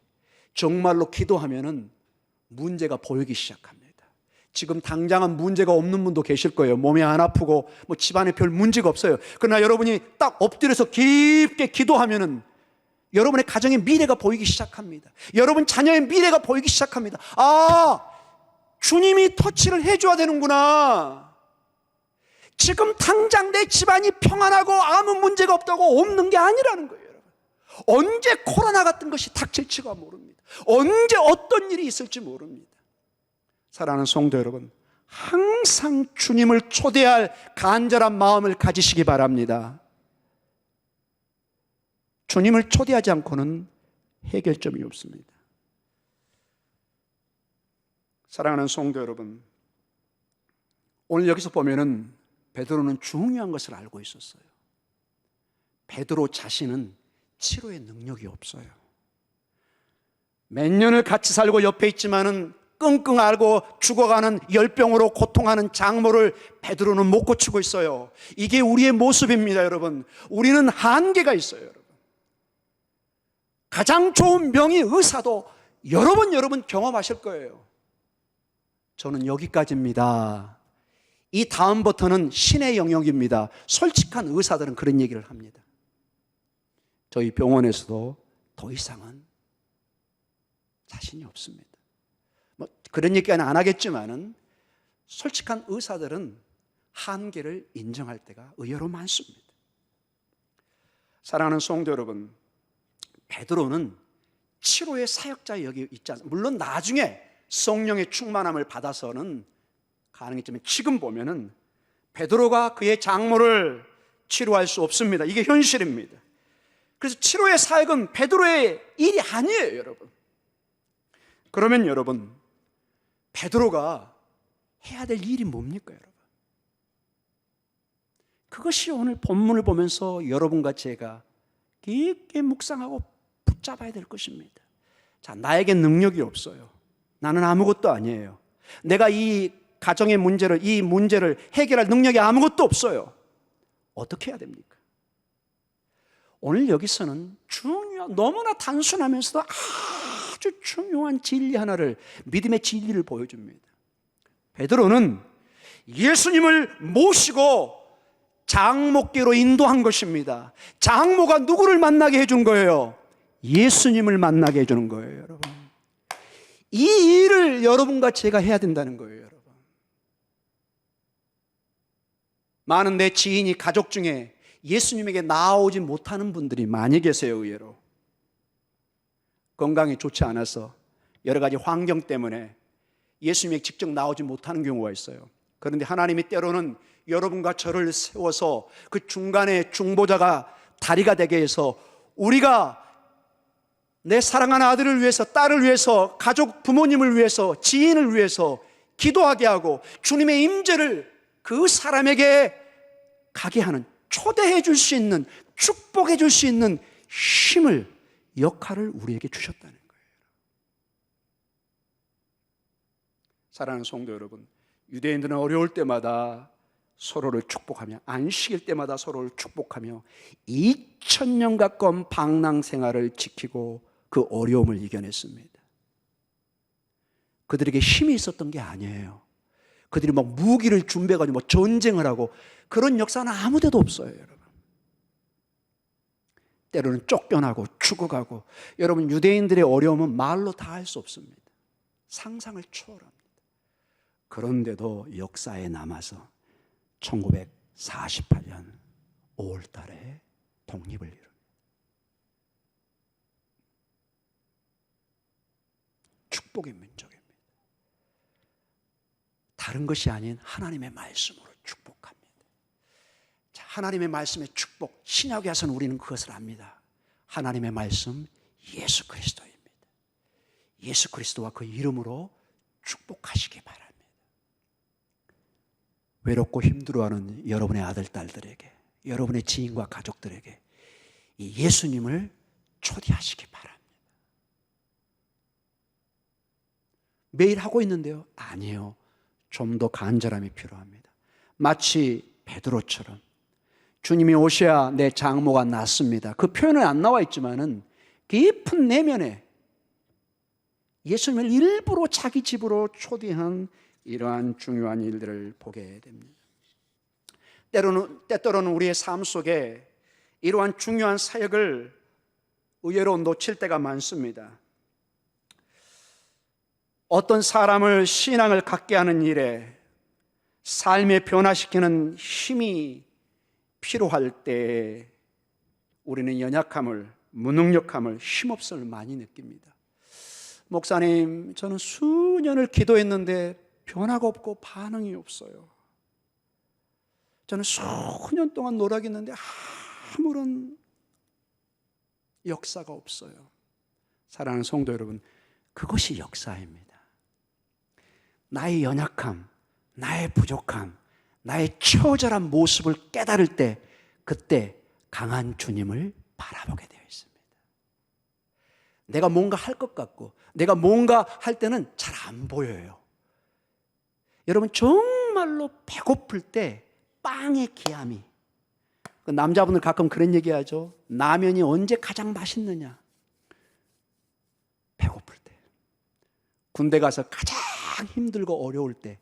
정말로 기도하면은 문제가 보이기 시작합니다. 지금 당장은 문제가 없는 분도 계실 거예요. 몸이 안 아프고 집안에 별 문제가 없어요. 그러나 여러분이 딱 엎드려서 깊게 기도하면은 여러분의 가정의 미래가 보이기 시작합니다. 여러분 자녀의 미래가 보이기 시작합니다. 아, 주님이 터치를 해줘야 되는구나. 지금 당장 내 집안이 평안하고 아무 문제가 없는 게 아니라는 거예요, 여러분. 언제 코로나 같은 것이 닥칠지가 모릅니다. 언제 어떤 일이 있을지 모릅니다. 사랑하는 성도 여러분, 항상 주님을 초대할 간절한 마음을 가지시기 바랍니다. 주님을 초대하지 않고는 해결점이 없습니다. 사랑하는 성도 여러분, 오늘 여기서 보면은 베드로는 중요한 것을 알고 있었어요. 베드로 자신은 치료의 능력이 없어요. 몇 년을 같이 살고 옆에 있지만은 끙끙 앓고 죽어가는 열병으로 고통하는 장모를 베드로는 못 고치고 있어요. 이게 우리의 모습입니다, 여러분. 우리는 한계가 있어요, 여러분. 가장 좋은 명의 의사도 여러분 경험하실 거예요. 저는 여기까지입니다. 이 다음부터는 신의 영역입니다. 솔직한 의사들은 그런 얘기를 합니다. 저희 병원에서도 더 이상은 자신이 없습니다. 그런 얘기는 안 하겠지만은 솔직한 의사들은 한계를 인정할 때가 의외로 많습니다. 사랑하는 성도 여러분, 베드로는 치료의 사역자의 여기 있지 않습니다. 물론 나중에 성령의 충만함을 받아서는 가능했지만 지금 보면은 베드로가 그의 장모를 치료할 수 없습니다. 이게 현실입니다. 그래서 치료의 사역은 베드로의 일이 아니에요, 여러분. 그러면 여러분, 베드로가 해야 될 일이 뭡니까, 여러분? 그것이 오늘 본문을 보면서 여러분과 제가 깊게 묵상하고 붙잡아야 될 것입니다. 자, 나에게 능력이 없어요. 나는 아무것도 아니에요. 내가 이 가정의 문제를, 이 문제를 해결할 능력이 아무것도 없어요. 어떻게 해야 됩니까? 오늘 여기서는 너무나 단순하면서도 아주 중요한 진리 하나를, 믿음의 진리를 보여줍니다. 베드로는 예수님을 모시고 장목계로 인도한 것입니다. 장모가 누구를 만나게 해준 거예요? 예수님을 만나게 해주는 거예요, 여러분. 이 일을 여러분과 제가 해야 된다는 거예요, 여러분. 많은 내 지인이 가족 중에 예수님에게 나아오지 못하는 분들이 많이 계세요, 의외로. 건강이 좋지 않아서 여러 가지 환경 때문에 예수님에게 직접 나오지 못하는 경우가 있어요. 그런데 하나님이 때로는 여러분과 저를 세워서 그 중간에 중보자가 다리가 되게 해서 우리가 내 사랑하는 아들을 위해서, 딸을 위해서, 가족 부모님을 위해서, 지인을 위해서 기도하게 하고 주님의 임재를 그 사람에게 가게 하는, 초대해 줄 수 있는, 축복해 줄 수 있는 힘을, 역할을 우리에게 주셨다는 거예요. 사랑하는 성도 여러분, 유대인들은 어려울 때마다 서로를 축복하며, 안식일 때마다 서로를 축복하며 2000년 가까운 방랑 생활을 지키고 그 어려움을 이겨냈습니다. 그들에게 힘이 있었던 게 아니에요. 그들이 막 무기를 준비해가지고 뭐 전쟁을 하고 그런 역사는 아무 데도 없어요, 여러분. 때로는 쫓겨나고 죽어가고, 여러분 유대인들의 어려움은 말로 다 할 수 없습니다. 상상을 초월합니다. 그런데도 역사에 남아서 1948년 5월 달에 독립을 이룹니다. 축복의 민족입니다. 다른 것이 아닌 하나님의 말씀으로 축복합니다. 자, 하나님의 말씀의 축복, 신약에 와서는 우리는 그것을 압니다. 하나님의 말씀, 예수 그리스도입니다. 예수 그리스도와 그 이름으로 축복하시기 바랍니다. 외롭고 힘들어하는 여러분의 아들, 딸들에게, 여러분의 지인과 가족들에게 이 예수님을 초대하시기 바랍니다. 매일 하고 있는데요? 아니에요. 좀 더 간절함이 필요합니다. 마치 베드로처럼 주님이 오셔야 내 장모가 낫습니다. 그 표현은 안 나와 있지만은 깊은 내면에 예수님을 일부러 자기 집으로 초대한 이러한 중요한 일들을 보게 됩니다. 때때로는 우리의 삶 속에 이러한 중요한 사역을 의외로 놓칠 때가 많습니다. 어떤 사람을 신앙을 갖게 하는 일에 삶에 변화시키는 힘이 필요할 때 우리는 연약함을, 무능력함을, 힘없음을 많이 느낍니다. 목사님, 저는 수년을 기도했는데 변화가 없고 반응이 없어요. 저는 수년 동안 노력했는데 아무런 역사가 없어요. 사랑하는 성도 여러분, 그것이 역사입니다. 나의 연약함, 나의 부족함, 나의 처절한 모습을 깨달을 때, 그때 강한 주님을 바라보게 되어 있습니다. 내가 뭔가 할 것 같고, 내가 뭔가 할 때는 잘 안 보여요. 여러분, 정말로 배고플 때 빵의 기함이, 남자분들 가끔 그런 얘기 하죠. 라면이 언제 가장 맛있느냐? 배고플 때. 군대 가서 가장 힘들고 어려울 때,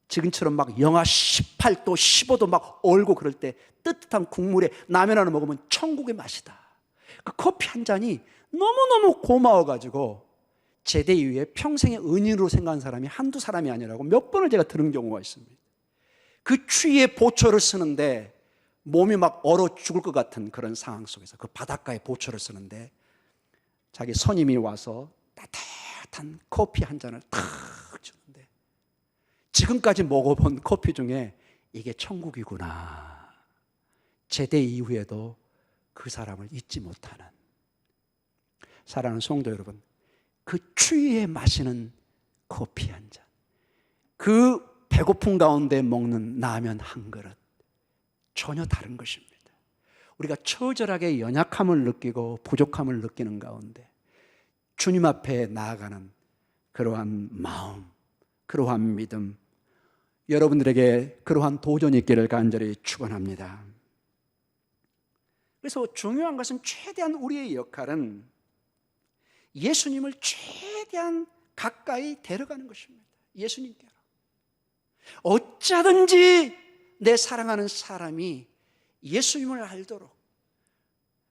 지금처럼 막 영하 18도, 15도 막 얼고 그럴 때 뜨뜻한 국물에 라면 하나 먹으면 천국의 맛이다. 그 커피 한 잔이 너무너무 고마워가지고 제대 이후에 평생의 은인으로 생각한 사람이 한두 사람이 아니라고 몇 번을 제가 들은 경우가 있습니다. 그 추위에 보초를 쓰는데 몸이 막 얼어 죽을 것 같은 그런 상황 속에서 그 바닷가에 보초를 쓰는데 자기 선임이 와서 따뜻한 커피 한 잔을 탁 주는데 지금까지 먹어본 커피 중에 이게 천국이구나. 제대 이후에도 그 사람을 잊지 못하는, 사랑하는 성도 여러분, 그 추위에 마시는 커피 한 잔, 그 배고픔 가운데 먹는 라면 한 그릇, 전혀 다른 것입니다. 우리가 처절하게 연약함을 느끼고 부족함을 느끼는 가운데 주님 앞에 나아가는 그러한 마음, 그러한 믿음, 여러분들에게 그러한 도전이 있기를 간절히 축원합니다. 그래서 중요한 것은 최대한 우리의 역할은 예수님을 최대한 가까이 데려가는 것입니다. 예수님께로. 어쩌든지 내 사랑하는 사람이 예수님을 알도록.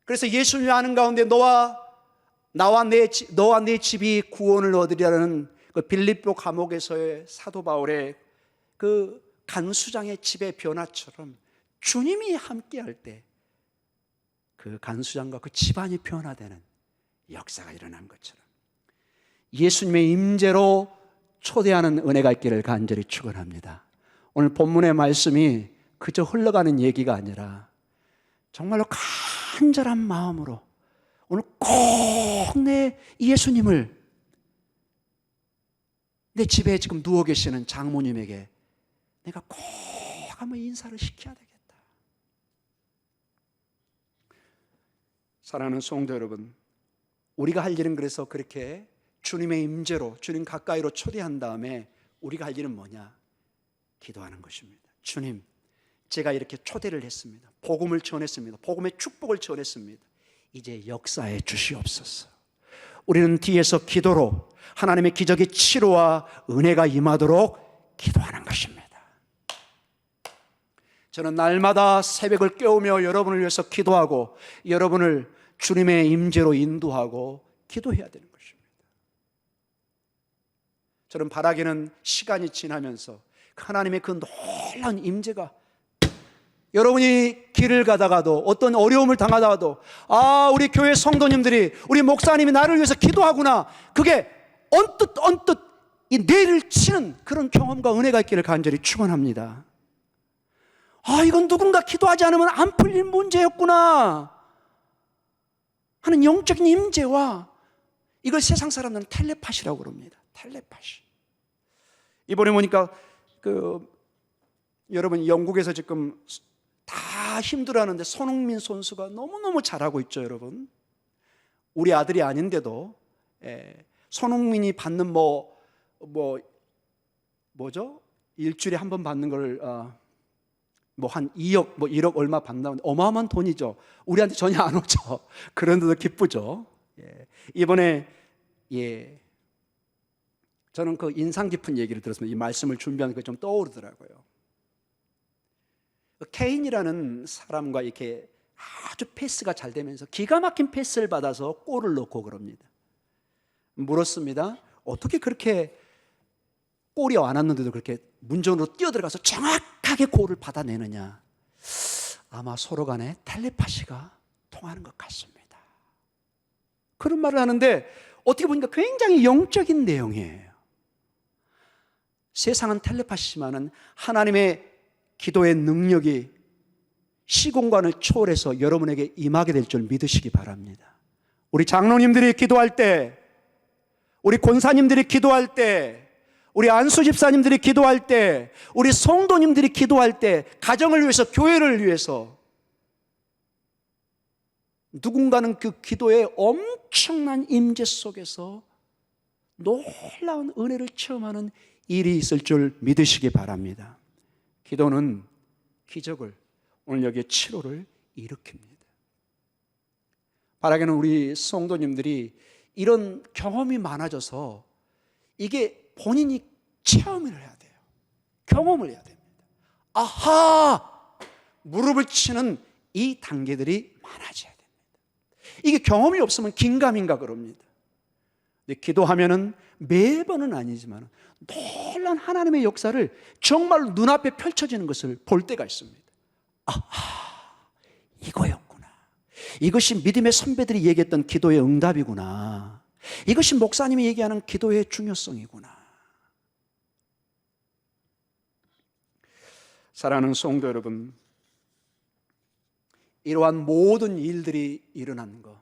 그래서 예수님을 아는 가운데 너와 내 집이 구원을 얻으리라는 그 빌립보 감옥에서의 사도 바울의 그 간수장의 집의 변화처럼 주님이 함께할 때 그 간수장과 그 집안이 변화되는 역사가 일어난 것처럼 예수님의 임재로 초대하는 은혜가 있기를 간절히 축원합니다. 오늘 본문의 말씀이 그저 흘러가는 얘기가 아니라 정말로 간절한 마음으로 오늘 꼭 내 예수님을 내 집에 지금 누워 계시는 장모님에게 내가 꼭 한번 인사를 시켜야 되겠다. 사랑하는 성도 여러분, 우리가 할 일은 그래서 그렇게 주님의 임재로, 주님 가까이로 초대한 다음에 우리가 할 일은 뭐냐? 기도하는 것입니다. 주님, 제가 이렇게 초대를 했습니다. 복음을 전했습니다. 복음의 축복을 전했습니다. 이제 역사해 주시옵소서. 우리는 뒤에서 기도로 하나님의 기적의 치료와 은혜가 임하도록 기도하는 것입니다. 저는 날마다 새벽을 깨우며 여러분을 위해서 기도하고 여러분을 주님의 임재로 인도하고 기도해야 되는 것입니다. 저는 바라기는 시간이 지나면서 하나님의 그 놀라운 임재가 여러분이 길을 가다가도 어떤 어려움을 당하다가도 우리 교회 성도님들이 우리 목사님이 나를 위해서 기도하구나, 그게 언뜻 이 뇌를 치는 그런 경험과 은혜가 있기를 간절히 축원합니다. 이건 누군가 기도하지 않으면 안 풀릴 문제였구나 하는 영적인 임재와, 이걸 세상 사람들은 텔레파시라고 그럽니다. 텔레파시. 이번에 보니까 여러분 영국에서 지금 다 힘들어하는데 손흥민 선수가 너무너무 잘하고 있죠, 여러분. 우리 아들이 아닌데도 손흥민이 받는 뭐죠? 일주일에 한 번 받는 걸 한 2억, 1억 얼마 받는다는데 어마어마한 돈이죠. 우리한테 전혀 안 오죠. 그런데도 기쁘죠. 이번에 저는 그 인상 깊은 얘기를 들었습니다. 이 말씀을 준비하는 게 좀 떠오르더라고요. 케인이라는 사람과 이렇게 아주 패스가 잘 되면서 기가 막힌 패스를 받아서 골을 넣고 그럽니다. 물었습니다. 어떻게 그렇게 골이 안 왔는데도 그렇게 문전으로 뛰어들어가서 정확하게 골을 받아내느냐? 아마 서로 간에 텔레파시가 통하는 것 같습니다. 그런 말을 하는데 어떻게 보니까 굉장히 영적인 내용이에요. 세상은 텔레파시지만은 하나님의 기도의 능력이 시공간을 초월해서 여러분에게 임하게 될 줄 믿으시기 바랍니다. 우리 장로님들이 기도할 때, 우리 권사님들이 기도할 때, 우리 안수 집사님들이 기도할 때, 우리 성도님들이 기도할 때, 가정을 위해서, 교회를 위해서 누군가는 그 기도의 엄청난 임재 속에서 놀라운 은혜를 체험하는 일이 있을 줄 믿으시기 바랍니다. 기도는 기적을, 오늘 여기에 치료를 일으킵니다. 바라기는 우리 성도님들이 이런 경험이 많아져서 이게 본인이 체험을 해야 돼요. 경험을 해야 됩니다. 무릎을 치는 이 단계들이 많아져야 됩니다. 이게 경험이 없으면 긴가민가 그럽니다. 근데 기도하면은 매번은 아니지만 놀라운 하나님의 역사를 정말로 눈앞에 펼쳐지는 것을 볼 때가 있습니다. 이거였구나. 이것이 믿음의 선배들이 얘기했던 기도의 응답이구나. 이것이 목사님이 얘기하는 기도의 중요성이구나. 사랑하는 성도 여러분, 이러한 모든 일들이 일어난 것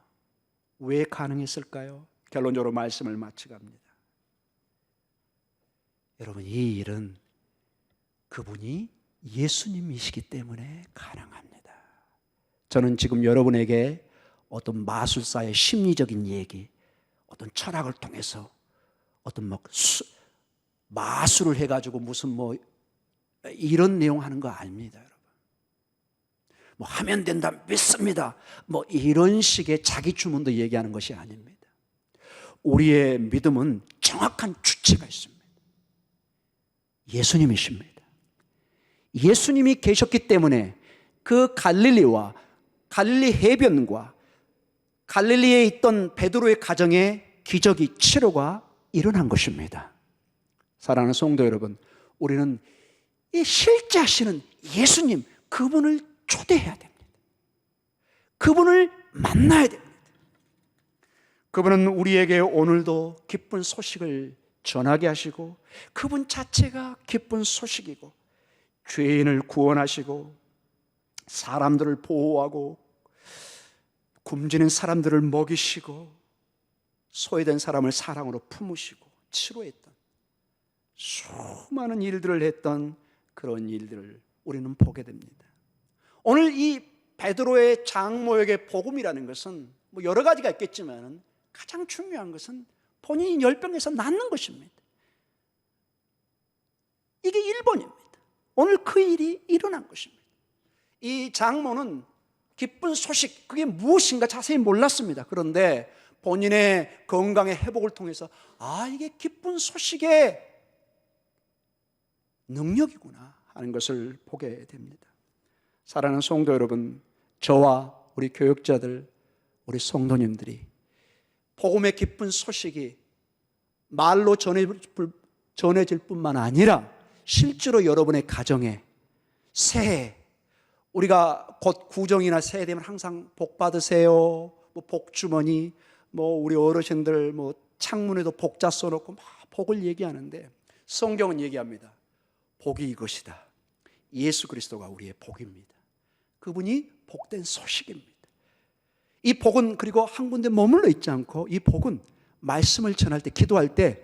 왜 가능했을까요? 결론적으로 말씀을 마치갑니다. 여러분, 이 일은 그분이 예수님이시기 때문에 가능합니다. 저는 지금 여러분에게 어떤 마술사의 심리적인 얘기, 어떤 철학을 통해서 어떤 마술을 해가지고 무슨 이런 내용 하는 거 아닙니다, 여러분. 하면 된다, 믿습니다, 이런 식의 자기 주문도 얘기하는 것이 아닙니다. 우리의 믿음은 정확한 주체가 있습니다. 예수님이십니다. 예수님이 계셨기 때문에 그 갈릴리와 갈릴리 해변과 갈릴리에 있던 베드로의 가정에 기적이 치료가 일어난 것입니다. 사랑하는 성도 여러분, 우리는 이 실제 하시는 예수님, 그분을 초대해야 됩니다. 그분을 만나야 됩니다. 그분은 우리에게 오늘도 기쁜 소식을 전하게 하시고, 그분 자체가 기쁜 소식이고, 죄인을 구원하시고 사람들을 보호하고 굶주린 사람들을 먹이시고 소외된 사람을 사랑으로 품으시고 치료했던 수많은 일들을 했던 그런 일들을 우리는 보게 됩니다. 오늘 이 베드로의 장모에게 복음이라는 것은 뭐 여러 가지가 있겠지만 가장 중요한 것은 본인이 열병에서 낫는 것입니다. 이게 1번입니다. 오늘 그 일이 일어난 것입니다. 이 장모는 기쁜 소식, 그게 무엇인가 자세히 몰랐습니다. 그런데 본인의 건강의 회복을 통해서 이게 기쁜 소식의 능력이구나 하는 것을 보게 됩니다. 사랑하는 성도 여러분, 저와 우리 교육자들, 우리 성도님들이 복음의 기쁜 소식이 말로 전해질 뿐만 아니라 실제로 여러분의 가정에 새해, 우리가 곧 구정이나 새해 되면 항상 복 받으세요, 뭐 복주머니, 뭐 우리 어르신들 뭐 창문에도 복자 써놓고 막 복을 얘기하는데 성경은 얘기합니다. 복이 이것이다. 예수 그리스도가 우리의 복입니다. 그분이 복된 소식입니다. 이 복은 그리고 한 군데 머물러 있지 않고 이 복은 말씀을 전할 때, 기도할 때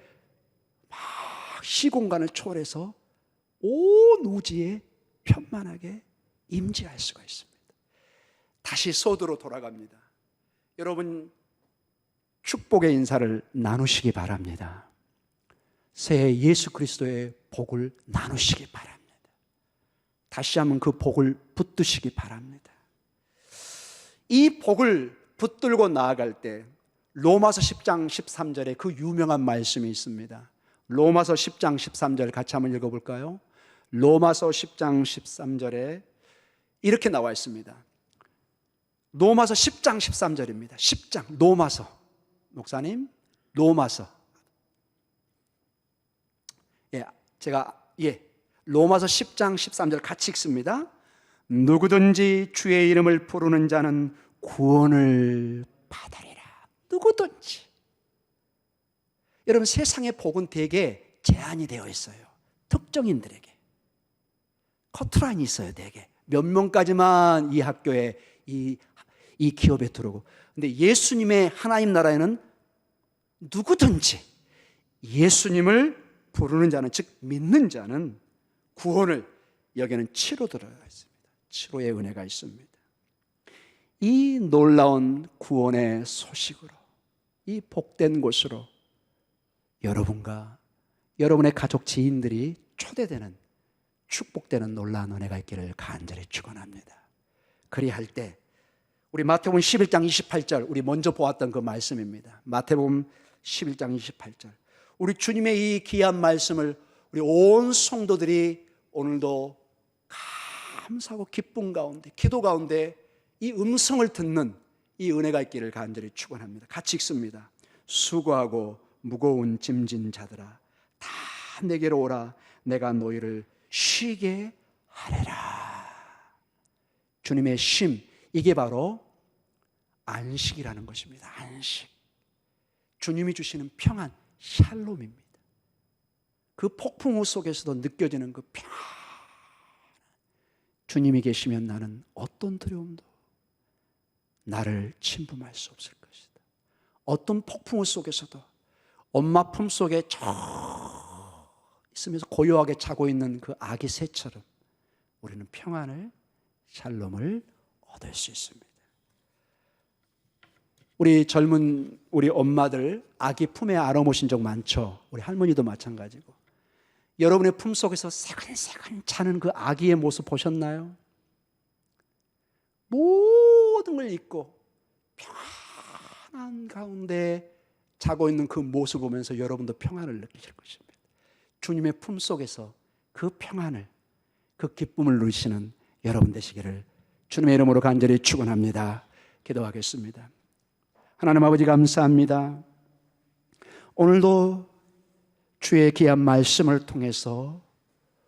막 시공간을 초월해서 온 우주에 편만하게 임재할 수가 있습니다. 다시 소도로 돌아갑니다. 여러분, 축복의 인사를 나누시기 바랍니다. 새해 예수 그리스도의 복을 나누시기 바랍니다. 다시 한번 그 복을 붙드시기 바랍니다. 이 복을 붙들고 나아갈 때 로마서 10장 13절에 그 유명한 말씀이 있습니다. 로마서 10장 13절 같이 한번 읽어볼까요? 로마서 10장 13절에 이렇게 나와 있습니다. 로마서 10장 13절입니다. 10장, 로마서. 목사님, 로마서. 로마서 10장 13절 같이 읽습니다. 누구든지 주의 이름을 부르는 자는 구원을 받으리라. 누구든지. 여러분, 세상의 복은 대개 제한이 되어 있어요. 특정인들에게. 커트라인이 있어요. 대개 몇 명까지만 이 학교에 이 기업에 들어오고. 근데 예수님의 하나님 나라에는 누구든지 예수님을 부르는 자는, 즉 믿는 자는 구원을, 여기는 치료 들어가 있습니다. 치료의 은혜가 있습니다. 이 놀라운 구원의 소식으로, 이 복된 곳으로 여러분과 여러분의 가족 지인들이 초대되는, 축복되는 놀라운 은혜가 있기를 간절히 축원합니다. 그리할 때 우리 마태복음 11장 28절, 우리 먼저 보았던 그 말씀입니다. 마태복음 11장 28절. 우리 주님의 이 귀한 말씀을 우리 온 성도들이 오늘도 감사하고 기쁨 가운데, 기도 가운데 이 음성을 듣는 이 은혜가 있기를 간절히 축원합니다. 같이 읽습니다. 수고하고 무거운 짐진 자들아, 다 내게로 오라. 내가 너희를 쉬게 하리라. 주님의 쉼, 이게 바로 안식이라는 것입니다. 안식. 주님이 주시는 평안, 샬롬입니다. 그 폭풍우 속에서도 느껴지는 그 평안. 주님이 계시면 나는 어떤 두려움도 나를 침범할 수 없을 것이다. 어떤 폭풍우 속에서도 엄마 품 속에 있으면서 고요하게 자고 있는 그 아기 새처럼 우리는 평안을, 샬롬을 얻을 수 있습니다. 우리 젊은 우리 엄마들 아기 품에 안아보신 적 많죠? 우리 할머니도 마찬가지고. 여러분의 품 속에서 새근새근 자는 그 아기의 모습 보셨나요? 모든 걸 잊고 평안한 가운데 자고 있는 그 모습을 보면서 여러분도 평안을 느끼실 것입니다. 주님의 품 속에서 그 평안을, 그 기쁨을 누리시는 여러분 되시기를 주님의 이름으로 간절히 축원합니다. 기도하겠습니다. 하나님 아버지 감사합니다. 오늘도 주의 귀한 말씀을 통해서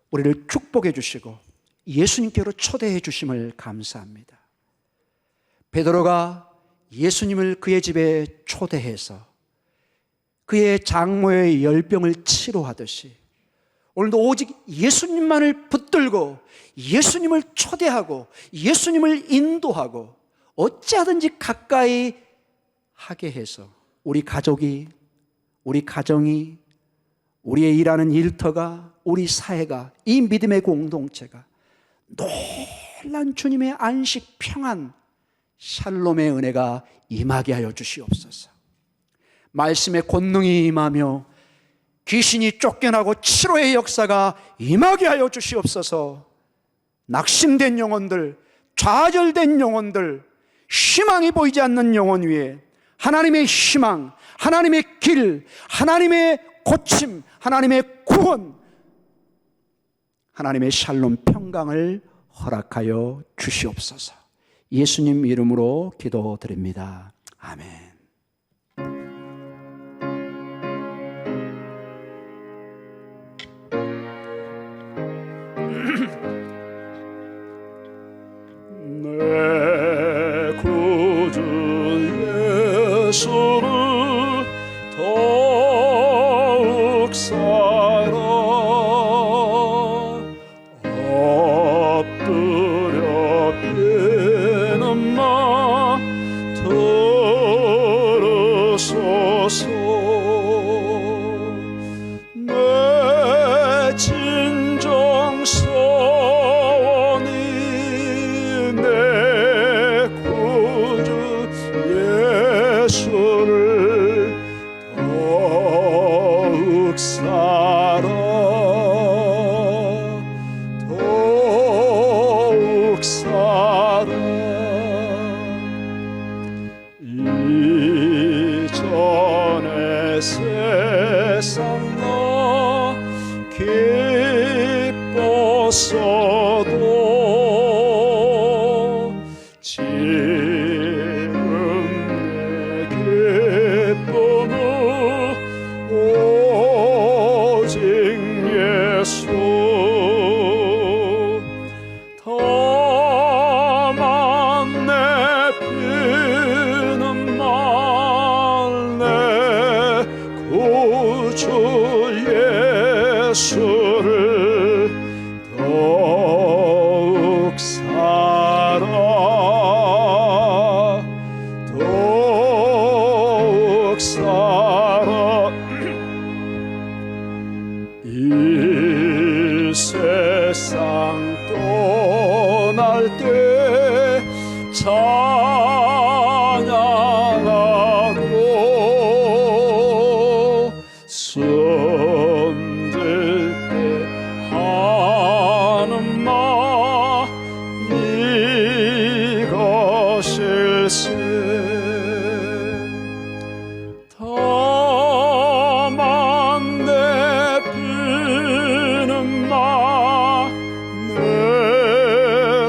우리를 축복해 주시고 예수님께로 초대해 주심을 감사합니다. 베드로가 예수님을 그의 집에 초대해서 그의 장모의 열병을 치료하듯이 오늘도 오직 예수님만을 붙들고 예수님을 초대하고 예수님을 인도하고 어찌하든지 가까이 하게 해서 우리 가족이, 우리 가정이, 우리의 일하는 일터가, 우리 사회가, 이 믿음의 공동체가 놀란 주님의 안식, 평안, 샬롬의 은혜가 임하게 하여 주시옵소서. 말씀의 권능이 임하며 귀신이 쫓겨나고 치료의 역사가 임하게 하여 주시옵소서. 낙심된 영혼들, 좌절된 영혼들, 희망이 보이지 않는 영혼 위에 하나님의 희망, 하나님의 길, 하나님의 고침, 하나님의 구원, 하나님의 샬롬 평강을 허락하여 주시옵소서. 예수님 이름으로 기도드립니다. 아멘. 내 구주 예수를 더욱 사랑 엎드려 비는마 들으소서. 내 진정 소원이 내 구주 예수를 더욱 사랑 더욱 사랑 이전의 세상 나 기뻤어도 지금 내 기쁨은 오직 예수. 다만 내 피는 말내 구주 예수를 더욱 사랑 더욱 사랑 이 세상 떠날 때 찬양하고 숨들 때 하는 말 이것일세. 다만 내 피는 내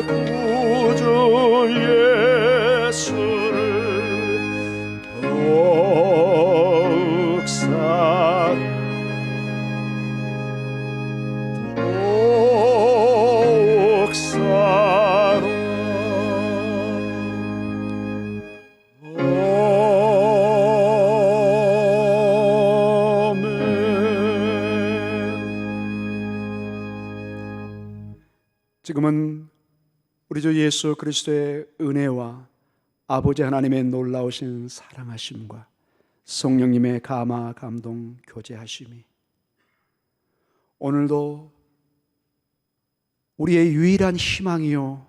구주 예수를 더욱 사랑 더욱 사랑 지금은 우리 주 예수 그리스도의 은혜와 아버지 하나님의 놀라우신 사랑하심과 성령님의 감화 감동 교제하심이 오늘도 우리의 유일한 희망이요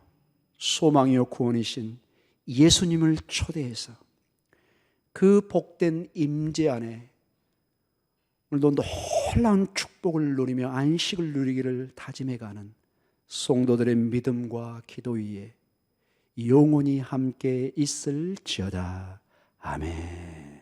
소망이요 구원이신 예수님을 초대해서 그 복된 임재 안에 오늘도 놀라운 축복을 누리며 안식을 누리기를 다짐해가는 성도들의 믿음과 기도 위에 영원히 함께 있을지어다. 아멘.